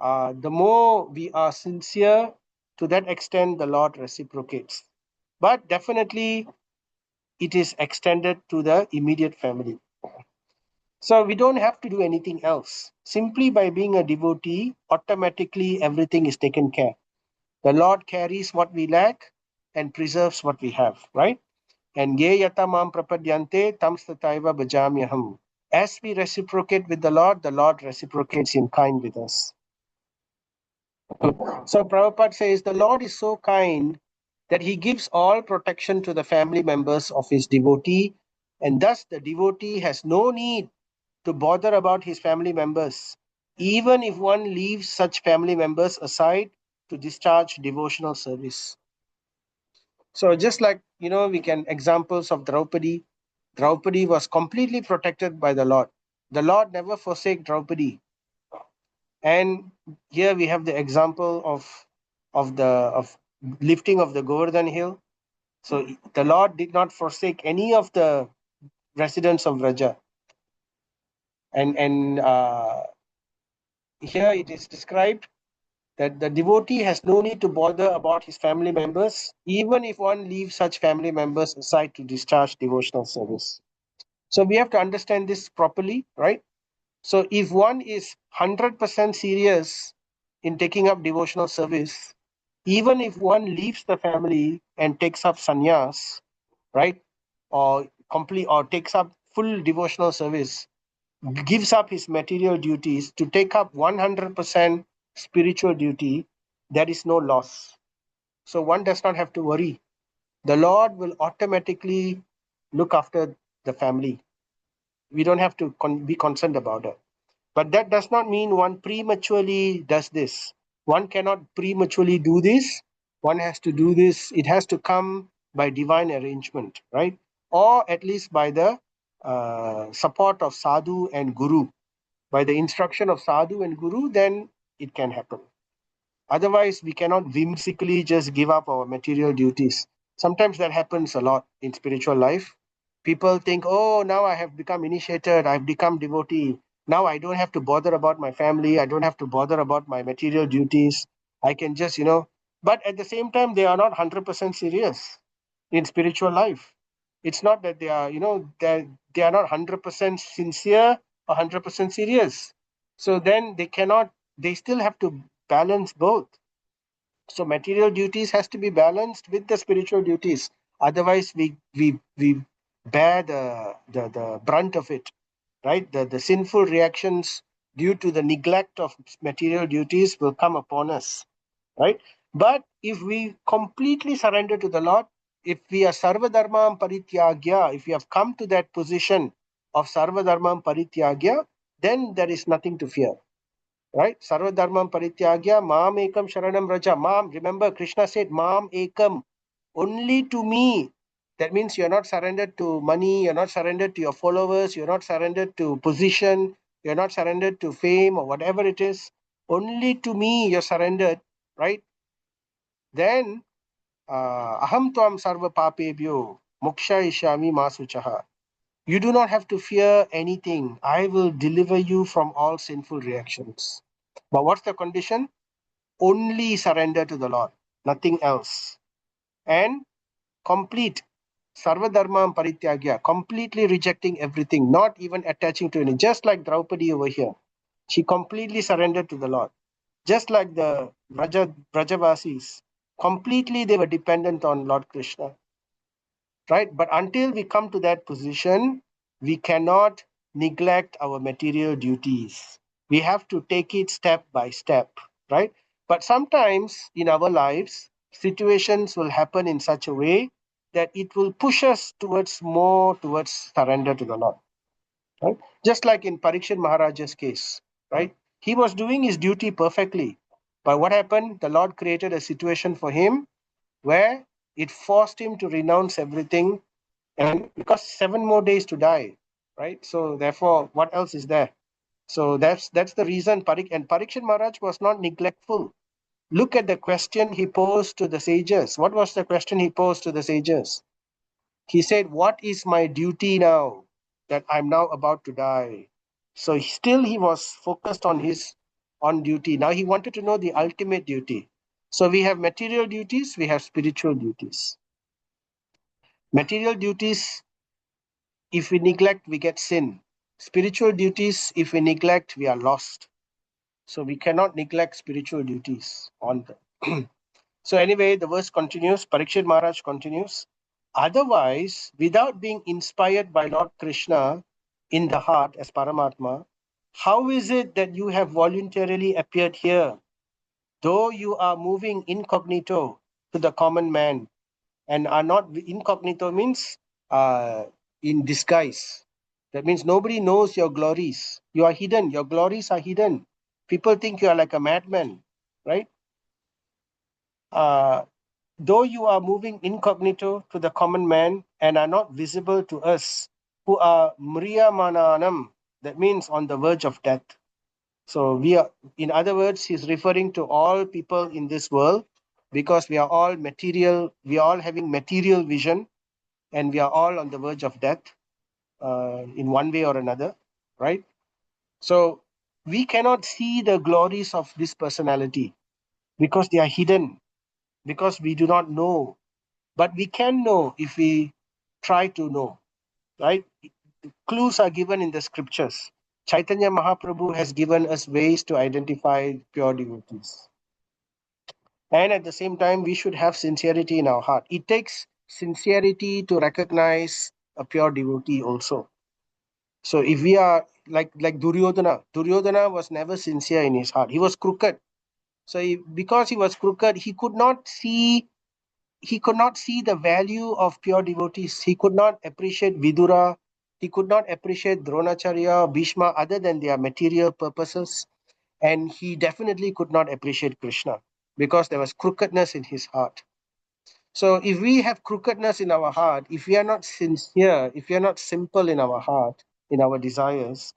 the more we are sincere, to that extent, the Lord reciprocates. But definitely, it is extended to the immediate family. So, we don't have to do anything else. Simply by being a devotee, automatically everything is taken care. The Lord carries what we lack and preserves what we have, right? And ye yata mam prapadyante tam stataiva bhajamyaham. As we reciprocate with the Lord reciprocates in kind with us. So Prabhupada says the Lord is so kind that he gives all protection to the family members of his devotee, and thus the devotee has no need to bother about his family members, even if one leaves such family members aside to discharge devotional service. So just like, we can examples of Draupadi. Draupadi was completely protected by the Lord. The Lord never forsake Draupadi. And here we have the example of lifting of the Govardhan hill. So the Lord did not forsake any of the residents of Vraja. And here it is described that the devotee has no need to bother about his family members, even if one leaves such family members aside to discharge devotional service. So we have to understand this properly, right? So if one is 100% serious in taking up devotional service, even if one leaves the family and takes up sannyas, right, or complete or takes up full devotional service, gives up his material duties to take up 100% spiritual duty, there is no loss. So one does not have to worry. The Lord will automatically look after the family. We don't have to be concerned about it. But that does not mean one prematurely does this. One cannot prematurely do this. One has to do this. It has to come by divine arrangement, right? Or at least by the support of sadhu and guru. By the instruction of sadhu and guru, then it can happen. Otherwise, we cannot whimsically just give up our material duties. Sometimes that happens a lot in spiritual life. People think, oh, now I have become initiated, I've become devotee. Now I don't have to bother about my family, I don't have to bother about my material duties. I can just, but at the same time, they are not 100% serious in spiritual life. It's not that they are, they are not 100% sincere or 100% serious. So then they still have to balance both. So material duties has to be balanced with the spiritual duties. Otherwise, we bear the brunt of it, right? The sinful reactions due to the neglect of material duties will come upon us, right? But if we completely surrender to the Lord, if we are sarvadharmam parityagya, if we have come to that position of sarvadharmam parityagya, then there is nothing to fear. Right? Sarva dharmam parityagya mam ekam sharanam raja. Mam, remember Krishna said mam ekam, only to me. That means you're not surrendered to money, you're not surrendered to your followers, you're not surrendered to position, you're not surrendered to fame or whatever it is. Only to me you're surrendered, right? Then aham tvam sarva papebhyo moksha ishami masuchaha. You do not have to fear anything. I will deliver you from all sinful reactions. But what's the condition? Only surrender to the Lord, nothing else. And complete sarvadharmam parityagya, completely rejecting everything, not even attaching to anything. Just like Draupadi over here. She completely surrendered to the Lord. Just like the Brajavasis, completely they were dependent on Lord Krishna. Right? But until we come to that position, we cannot neglect our material duties. We have to take it step by step, right? But sometimes in our lives, situations will happen in such a way that it will push us towards surrender to the Lord. Right? Just like in Parikshit Maharaja's case, right? He was doing his duty perfectly. But what happened? The Lord created a situation for him where it forced him to renounce everything, and because 7 more days to die, right? So therefore, what else is there? So that's the reason. Parikshit Maharaj was not neglectful. Look at the question he posed to the sages. What was the question he posed to the sages? He said, "What is my duty now that I'm now about to die?" So still he was focused on his on duty. Now he wanted to know the ultimate duty. So we have material duties, we have spiritual duties. Material duties, if we neglect, we get sin. Spiritual duties, if we neglect, we are lost. So we cannot neglect spiritual duties on the So anyway, the verse continues, Parikshit Maharaj continues. Otherwise, without being inspired by Lord Krishna in the heart as Paramatma, how is it that you have voluntarily appeared here, though you are moving incognito to the common man, and are not incognito means in disguise. That means nobody knows your glories. You are hidden. Your glories are hidden. People think you are like a madman, right? Uh, though you are moving incognito to the common man and are not visible to us who are mriyamananam, that means on the verge of death. So we are, in other words, he's referring to all people in this world because we are all material, we are all having material vision and we are all on the verge of death in one way or another, right? So we cannot see the glories of this personality because they are hidden, because we do not know. But we can know if we try to know, right? Clues are given in the scriptures. Chaitanya Mahaprabhu has given us ways to identify pure devotees. And at the same time, we should have sincerity in our heart. It takes sincerity to recognize a pure devotee also. So if we are like Duryodhana was never sincere in his heart. He was crooked. So because he was crooked, he could not see the value of pure devotees. He could not appreciate Vidura. He could not appreciate Dronacharya, Bhishma, other than their material purposes. And he definitely could not appreciate Krishna because there was crookedness in his heart. So if we have crookedness in our heart, if we are not sincere, if we are not simple in our heart, in our desires,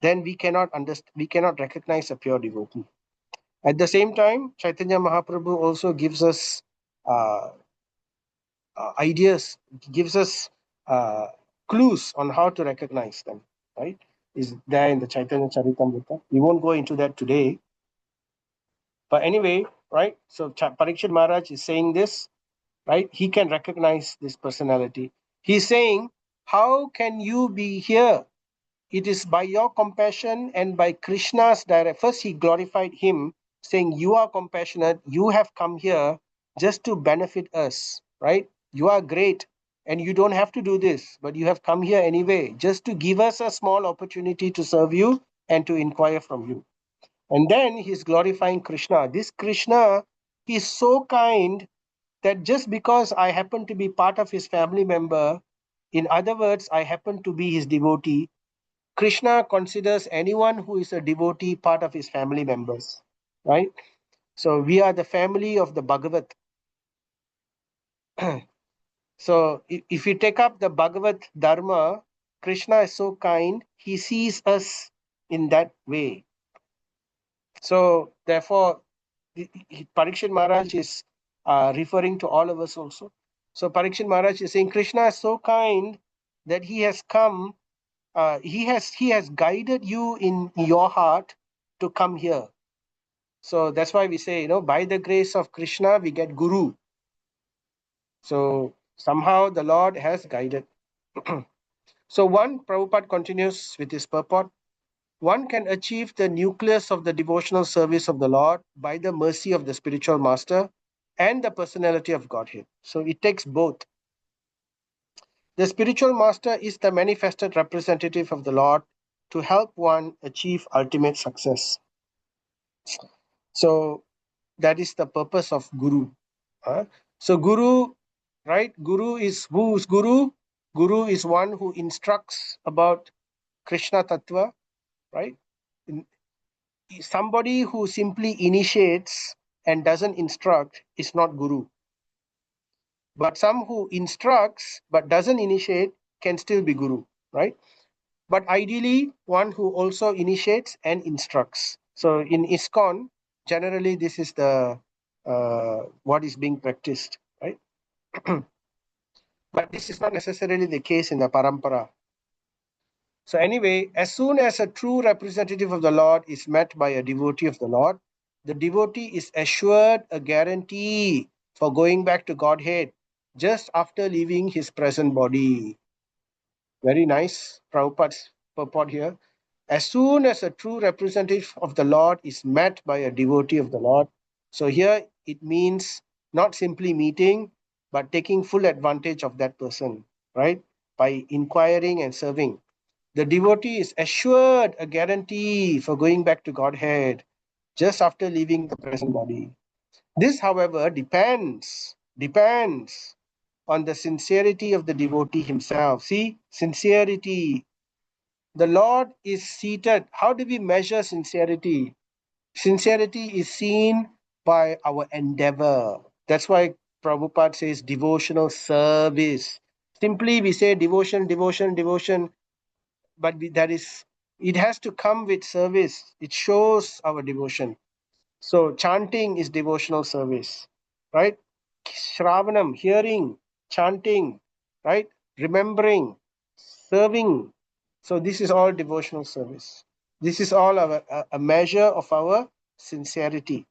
then we cannot understand, we cannot recognize a pure devotee. At the same time, Chaitanya Mahaprabhu also gives us uh, ideas, gives us clues on how to recognize them, right? Is there in the Chaitanya Charitamrita. We won't go into that today. But anyway, right? So Parikshit Maharaj is saying this, right? He can recognize this personality. He's saying, how can you be here? It is by your compassion and by Krishna's direct. First, he glorified him, saying, you are compassionate, you have come here just to benefit us, right? You are great and you don't have to do this, but you have come here anyway, just to give us a small opportunity to serve you and to inquire from you. And then he's glorifying Krishna. This Krishna, he's so kind that just because I happen to be part of his family member, in other words, I happen to be his devotee, Krishna considers anyone who is a devotee part of his family members, right? So we are the family of the Bhagavat. So if we take up the Bhagavat Dharma, Krishna is so kind, he sees us in that way. So therefore, Parikshit Maharaj is referring to all of us also. So Parikshit Maharaj is saying Krishna is so kind that he has come, he has guided you in your heart to come here. So that's why we say, by the grace of Krishna, we get Guru. So somehow the Lord has guided. So Prabhupada continues with his purport. One can achieve the nucleus of the devotional service of the Lord by the mercy of the spiritual master and the personality of Godhead. So it takes both. The spiritual master is the manifested representative of the Lord to help one achieve ultimate success. So that is the purpose of Guru. So Guru, right? Guru is who's Guru? Guru is one who instructs about Krishna Tattva, right? somebody who simply initiates and doesn't instruct is not guru. But some who instructs but doesn't initiate can still be guru, right? But ideally, one who also initiates and instructs. So in ISKCON, generally this is the what is being practiced, right? But this is not necessarily the case in the parampara. So anyway, as soon as a true representative of the Lord is met by a devotee of the Lord, the devotee is assured a guarantee for going back to Godhead just after leaving his present body. Very nice, Prabhupada's purport here. As soon as a true representative of the Lord is met by a devotee of the Lord, so here it means not simply meeting, but taking full advantage of that person, right? By inquiring and serving. The devotee is assured a guarantee for going back to Godhead just after leaving the present body. This, however, depends on the sincerity of the devotee himself. See, sincerity. The Lord is seated. How do we measure sincerity? Sincerity is seen by our endeavor. That's why Prabhupada says devotional service. Simply we say devotion, devotion, devotion, but it has to come with service. It shows our devotion. So chanting is devotional service, right? Shravanam, hearing, chanting, right? Remembering, serving. So this is all devotional service. This is all a measure of our sincerity.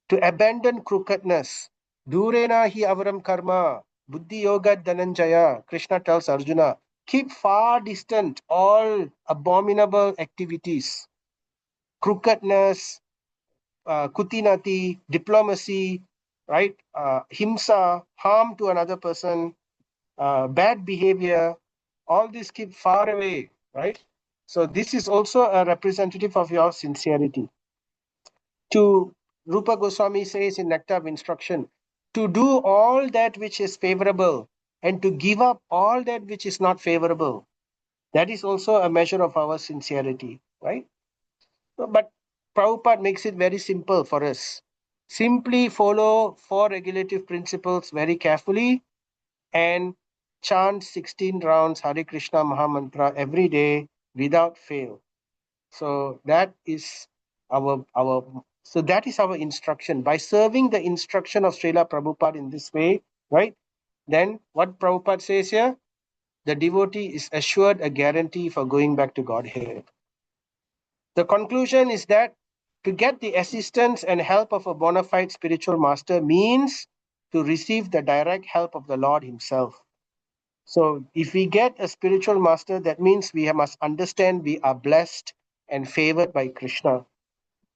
To abandon crookedness, durena hi avaram karma, buddhi yoga dhananjaya, Krishna tells Arjuna, keep far distant all abominable activities, crookedness, kutinati, diplomacy, right? Himsa, harm to another person, bad behavior, all this keep far away, right? So this is also a representative of your sincerity. To Rupa Goswami says in Nectar of Instruction, to do all that which is favorable and to give up all that which is not favorable. That is also a measure of our sincerity, right? But Prabhupada makes it very simple for us. Simply follow four regulative principles very carefully and chant 16 rounds Hare Krishna Mahamantra every day without fail. So that is our instruction. By serving the instruction of Srila Prabhupada in this way, right? Then what Prabhupada says here, the devotee is assured a guarantee for going back to Godhead. The conclusion is that to get the assistance and help of a bona fide spiritual master means to receive the direct help of the Lord Himself. So if we get a spiritual master, that means we must understand we are blessed and favored by Krishna.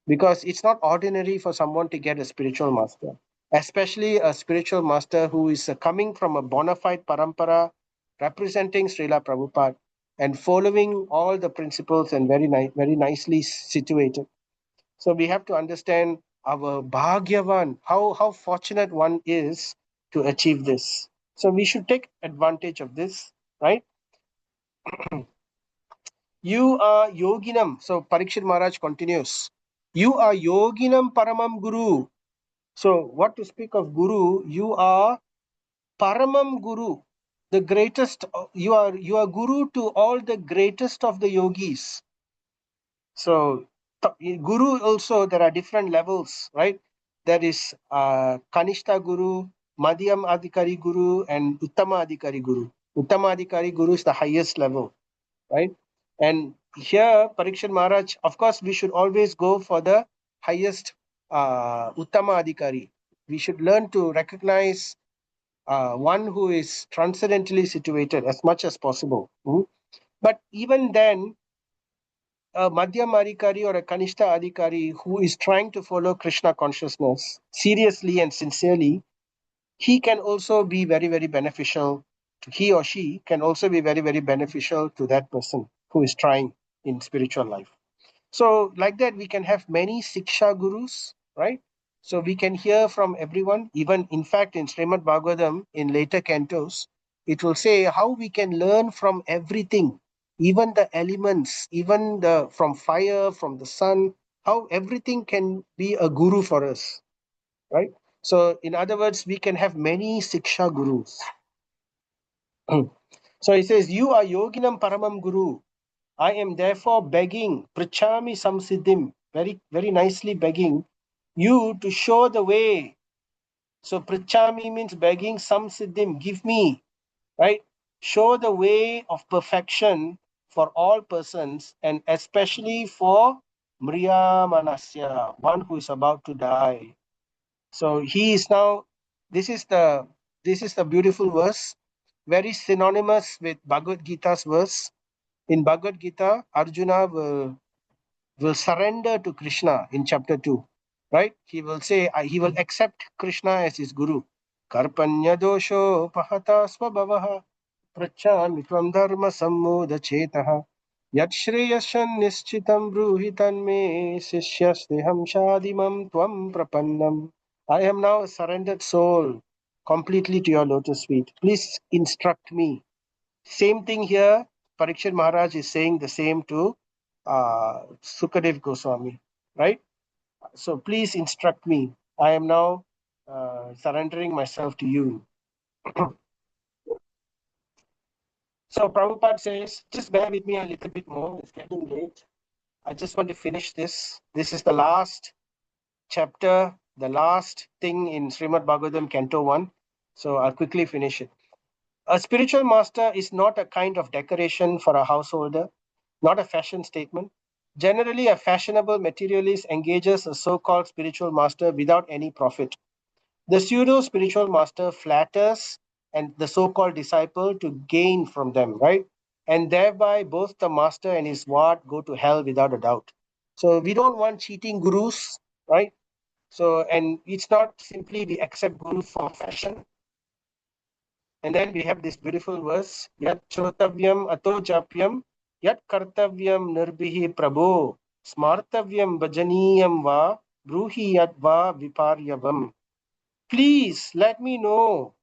Because it's not ordinary for someone to get a spiritual master, especially a spiritual master who is coming from a bona fide parampara representing Srila Prabhupada and following all the principles and very nicely situated. So we have to understand our bhagyavan, how fortunate one is to achieve this. So we should take advantage of this, right? You are yoginam. So Parikshit Maharaj continues. You are yoginam paramam guru. So what to speak of guru? You are paramam guru, the greatest. You are guru to all the greatest of the yogis. So guru also there are different levels, right? There is Kanishta Guru, Madhyam Adhikari Guru, and Uttama Adhikari Guru. Uttama Adhikari Guru is the highest level, right? And here, Parikshit Maharaj, of course, we should always go for the highest Uttama Adhikari. We should learn to recognize one who is transcendently situated as much as possible. But even then, a Madhyam Adhikari or a Kanishta Adhikari who is trying to follow Krishna consciousness seriously and sincerely, he can also be very, very beneficial. He or she can also be very, very beneficial to that person who is trying in spiritual life. So, like that, we can have many Siksha Gurus, right? So, we can hear from everyone. Even, in fact, in Srimad Bhagavatam, in later cantos, it will say how we can learn from everything, even the elements, even from fire, from the sun, how everything can be a guru for us, right? So in other words, we can have many Siksha Gurus. So he says, you are Yoginam Paramam Guru. I am therefore begging, Prichami Samsiddhim, very, very nicely begging you to show the way. So Prichami means begging, Samsiddhim, give me, right? Show the way of perfection for all persons and especially for Mriya Manasya, one who is about to die. So he is now, this is the beautiful verse, very synonymous with Bhagavad Gita's verse. In Bhagavad Gita, Arjuna will surrender to Krishna in chapter 2, right? He will say, he will accept Krishna as his guru. Karpanya dosho pahata swabhavaha prachami tvam dharma sammoda chetaha yat shreyashan nischitam bruhi tanme sishyasteham shadimam tvam prapannam. I am now a surrendered soul, completely to your lotus feet. Please instruct me. Same thing here. Parikshit Maharaj is saying the same to Śukadeva Gosvāmī, right? So please instruct me. I am now surrendering myself to you. So Prabhupada says, just bear with me a little bit more. It's getting late. I just want to finish this. This is the last chapter, the last thing in Srimad Bhagavatam, Canto 1. So I'll quickly finish it. A spiritual master is not a kind of decoration for a householder, not a fashion statement. Generally, a fashionable materialist engages a so-called spiritual master without any profit. The pseudo-spiritual master flatters and the so-called disciple to gain from them, right? And thereby both the master and his ward go to hell without a doubt. So we don't want cheating gurus, right? So, and it's not simply we accept guru for fashion. And then we have this beautiful verse, Yat Chrotavyam Ato Japyam, Yat Kartavyam Nirbhihi Prabho, Smartavyam Bhajaniyam Va, Bruhi Yat Va Viparyavam. Please let me know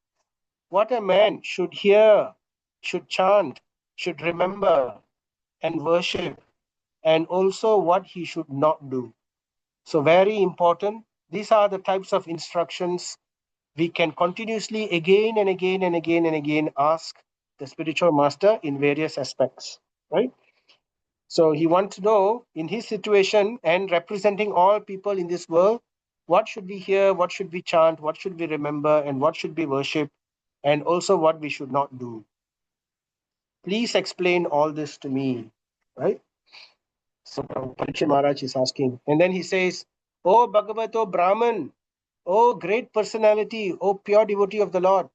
what a man should hear, should chant, should remember, and worship, and also what he should not do. So, very important. These are the types of instructions we can continuously again and again and again and again ask the spiritual master in various aspects, right? So he wants to know in his situation and representing all people in this world, what should we hear, what should we chant, what should we remember, and what should we worship, and also what we should not do. Please explain all this to me, right? So Parikshit Maharaj is asking. And then he says, "O Bhagavato Brahman, O great personality, O pure devotee of the Lord,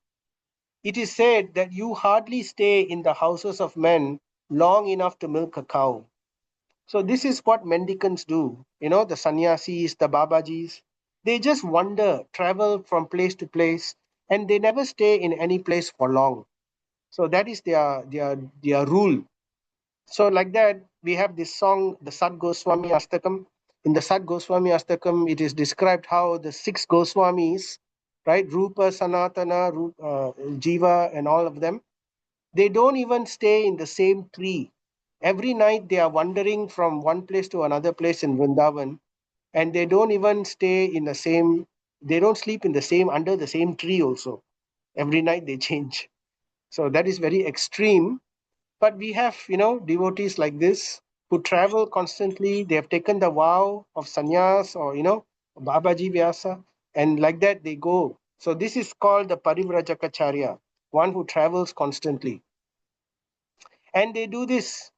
it is said that you hardly stay in the houses of men long enough to milk a cow." So this is what mendicants do. You know, the sannyasis, the babajis, they just wander, travel from place to place, and they never stay in any place for long. So that is their rule. So like that, we have this song, the Sat Gosvāmī Astakam. In the Sat Gosvāmī Astakam, it is described how the 6 Goswamis, right, Rupa, Sanatana, Jiva, and all of them, they don't even stay in the same tree. Every night they are wandering from one place to another place in Vrindavan, and they don't even stay in the same, they don't sleep in the same, under the same tree also. Every night they change. So that is very extreme. But we have, devotees like this who travel constantly. They have taken the vow of sannyas or, Babaji Vyasa, and like that they go. So this is called the Parivrajaka, one who travels constantly. And they do this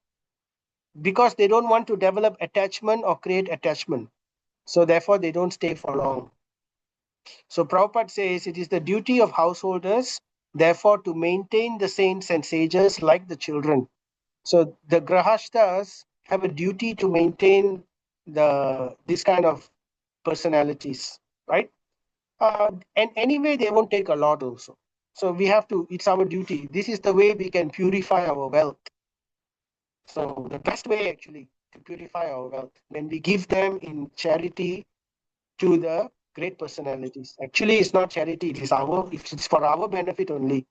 because they don't want to develop attachment or create attachment. So therefore, they don't stay for long. So Prabhupada says it is the duty of householders, therefore, to maintain the saints and sages like the children. So the grahastas have a duty to maintain this kind of personalities, right? And anyway, they won't take a lot also. So we have to, it's our duty. This is the way we can purify our wealth. So the best way actually to purify our wealth, when we give them in charity to the great personalities. Actually, it's not charity, it's for our benefit only.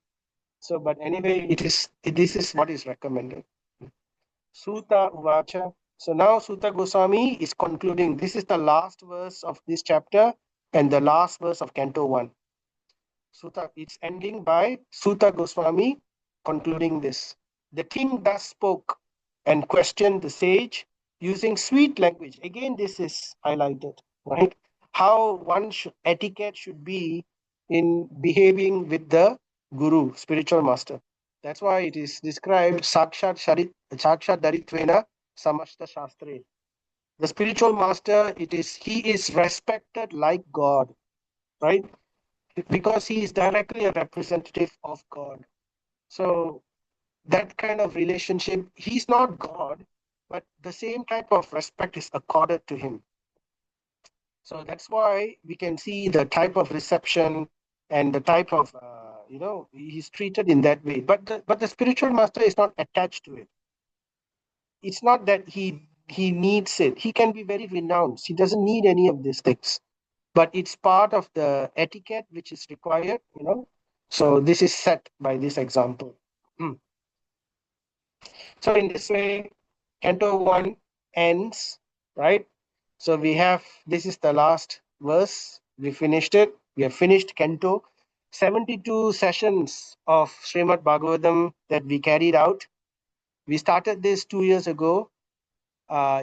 So, but anyway, this is what is recommended. Suta Uvacha. So now Sutta Goswami is concluding. This is the last verse of this chapter and the last verse of Canto 1. Sutta, it's ending by Sutta Goswami concluding this. The king thus spoke and questioned the sage using sweet language. Again, this is highlighted, right? How etiquette should be in behaving with the guru, spiritual master. That's why it is described Sakshat Daritvena Samashta Shastre. The spiritual master, he is respected like God, right? Because he is directly a representative of God. So that kind of relationship, he's not God, but the same type of respect is accorded to him. So that's why we can see the type of reception and the type of, he's treated in that way. But the spiritual master is not attached to it. It's not that he needs it. He can be very renounced. He doesn't need any of these things. But it's part of the etiquette which is required, So this is set by this example. So in this way, Canto 1 ends, right? So this is the last verse. We finished it. We have finished Canto. 72 sessions of Srimad Bhagavatam that we carried out. We started this 2 years ago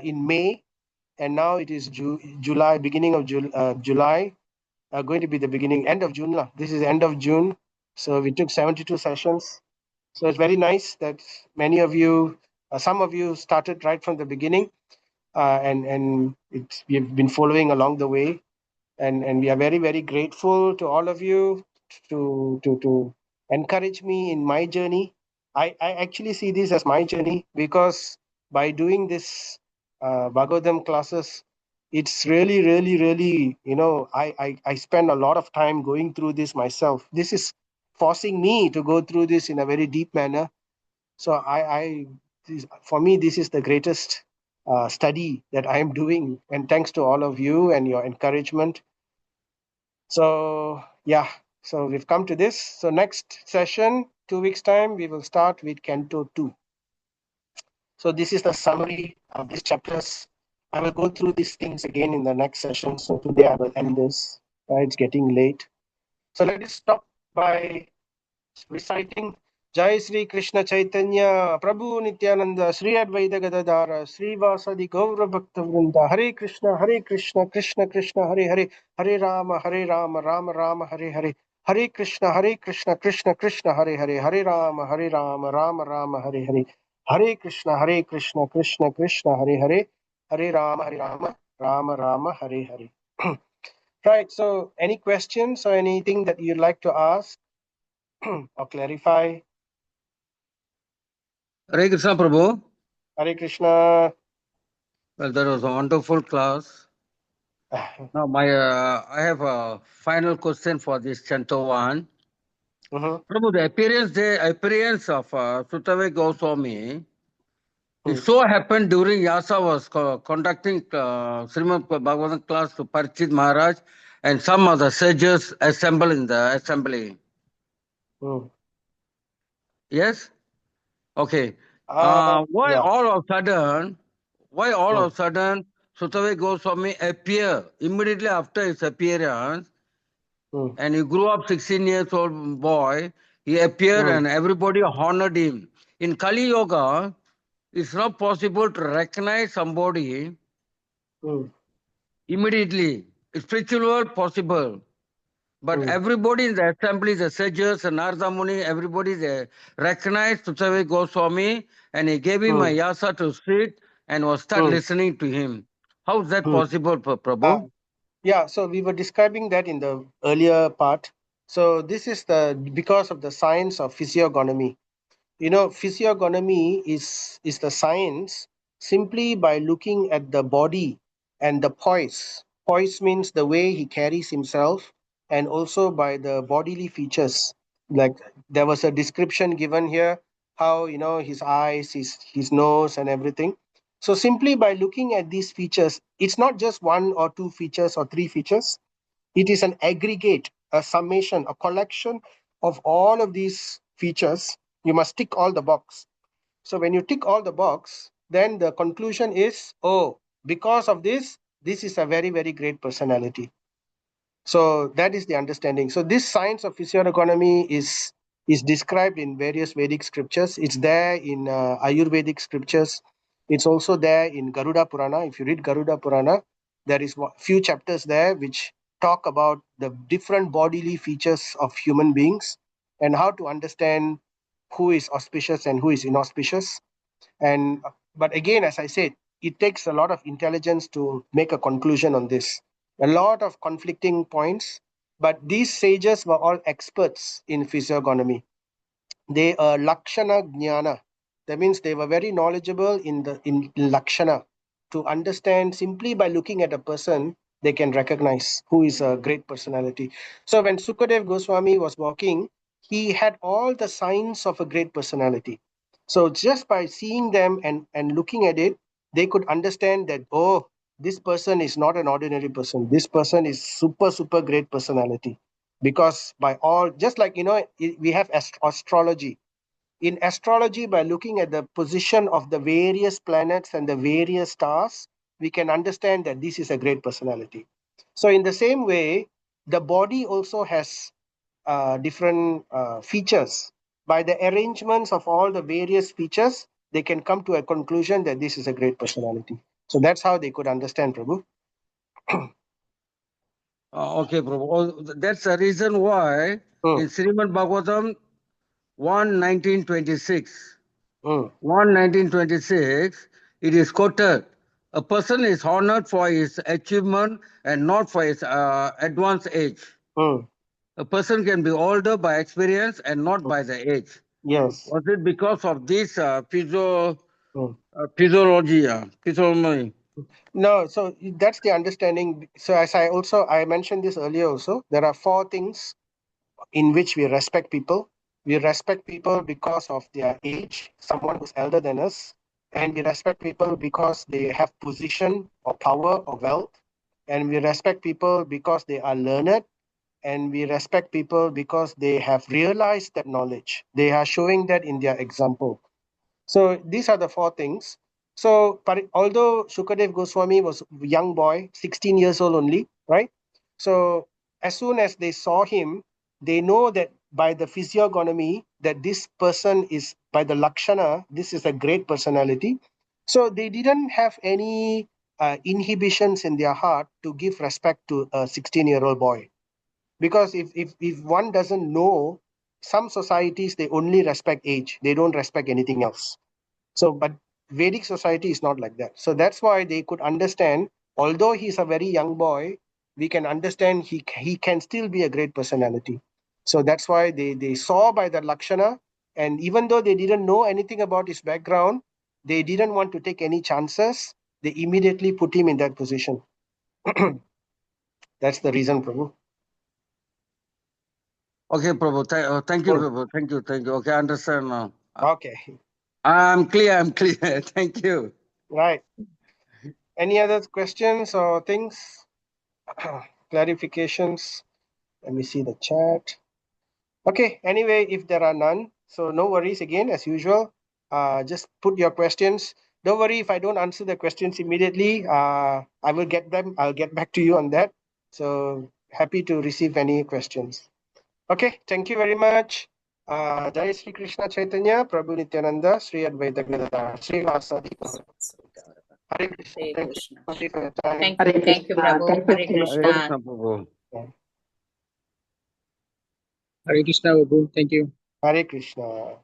in May, and now it is July, beginning of July, going to be the end of June. This is end of June. So we took 72 sessions. So it's very nice that many of you, some of you started right from the beginning, and we've been following along the way. And we are very, very grateful to all of you to encourage me in my journey. I actually see this as my journey because by doing this Bhagavatam classes, it's really, really, really, I spend a lot of time going through this myself. This is forcing me to go through this in a very deep manner. So for me, this is the greatest study that I am doing. And thanks to all of you and your encouragement. So yeah, so we've come to this. So next session, 2 weeks time, we will start with Canto 2. So this is the summary of these chapters. I will go through these things again in the next session. So today I will end this. It's getting late. So let us stop by reciting Jai Sri Krishna Chaitanya Prabhu Nityananda Sri Advaita Gadadara Sri Vasadi Gaura Bhakta Vrinda Hare Krishna Krishna Krishna Hare Hare Hare Rama Rama Rama Hare Hare Hare Krishna Krishna Krishna Hare Hare Hare Rama Rama Rama Hare Hare Hare Krishna Krishna Krishna Hare Hare Hare Rama Rama Rama Hare Hare. Right, so any questions or anything that you'd like to ask or clarify? Hare Krishna Prabhu. Hare Krishna. Well, that was a wonderful class. Now, I have a final question for this Canto 1. Prabhu, the appearance of Śukadeva Goswami, it so happened during Yasa was conducting Srimad Bhagavatam class to Parikshit Maharaj and some other sages assembled in the assembly. Yes? Okay. Why all of a sudden Śukadeva Goswami appear immediately after his appearance? And he grew up 16 years old boy. He appeared and everybody honored him. In Kali Yoga, it's not possible to recognize somebody immediately. Spiritual world possible. But everybody in the assembly, the sages, and Narada Muni, everybody they recognized Śukadeva Goswami and he gave him a yasa to sit and was start listening to him. How is that possible, Prabhu? Yeah, so we were describing that in the earlier part. So this is because of the science of physiognomy. Physiognomy is the science simply by looking at the body and the poise. Poise means the way he carries himself, and also by the bodily features. Like there was a description given here, how his eyes, his nose, and everything. So simply by looking at these features, it's not just one or two features or three features. It is an aggregate, a summation, a collection of all of these features. You must tick all the box. So when you tick all the box, then the conclusion is, oh, because of this, this is a very, very great personality. So that is the understanding. So this science of physiognomy is described in various Vedic scriptures. It's there in Ayurvedic scriptures. It's also there in Garuda Purana. If you read Garuda Purana, there is a few chapters there which talk about the different bodily features of human beings and how to understand who is auspicious and who is inauspicious. And but again, as I said, it takes a lot of intelligence to make a conclusion on this. A lot of conflicting points, but these sages were all experts in physiognomy. They are lakshana jnana. That means they were very knowledgeable in lakshana. To understand simply by looking at a person, they can recognize who is a great personality. So when Śukadeva Gosvāmī was walking, he had all the signs of a great personality. So just by seeing them and looking at it, they could understand that, oh, this person is not an ordinary person. This person is super, super great personality. Because by all, just like, we have astrology. In astrology, by looking at the position of the various planets and the various stars, we can understand that this is a great personality. So in the same way, the body also has different features. By the arrangements of all the various features, they can come to a conclusion that this is a great personality. So that's how they could understand, Prabhu. Okay, Prabhu. Oh, that's the reason why in Srimad Bhagavatam 1:1926, 1:1926, it is quoted, a person is honored for his achievement and not for his advanced age. A person can be older by experience and not by the age. Yes. Was it because of this physiology? No, so that's the understanding. So as I mentioned this earlier also, there are four things in which we respect people. We respect people because of their age, someone who's elder than us, and we respect people because they have position or power or wealth, and we respect people because they are learned, and we respect people because they have realized that knowledge. They are showing that in their example. So these are the four things. So although Śukadeva Goswami was a young boy, 16 years old only, right? So as soon as they saw him, they know that by the physiognomy, that this person is, by the lakshana, this is a great personality. So they didn't have any inhibitions in their heart to give respect to a 16-year-old boy. Because if one doesn't know, some societies, they only respect age. They don't respect anything else. So, but Vedic society is not like that. So that's why they could understand, although he's a very young boy, we can understand he can still be a great personality. So that's why they saw by the Lakshana, and even though they didn't know anything about his background, they didn't want to take any chances. They immediately put him in that position. That's the reason, Prabhu. Okay, Prabhu. Thank you, Prabhu. Thank you. Okay, I understand now. Okay. I'm clear. Thank you. Right. Any other questions or things? Clarifications? Let me see the chat. Okay, anyway, if there are none, so no worries again, as usual. Just put your questions. Don't worry if I don't answer the questions immediately. I will get them. I'll get back to you on that. So happy to receive any questions. Okay, thank you very much. Jai Sri Krishna Chaitanya, Prabhu Nityananda, Sri Advaita Gadadhar, Sri Vasadi. Hare Krishna. Hare Krishna. Thank you for your time. Thank you, Prabhu. Hare Krishna. Prabhu. Hare Krishna, Prabhu. Thank you. Hare Krishna.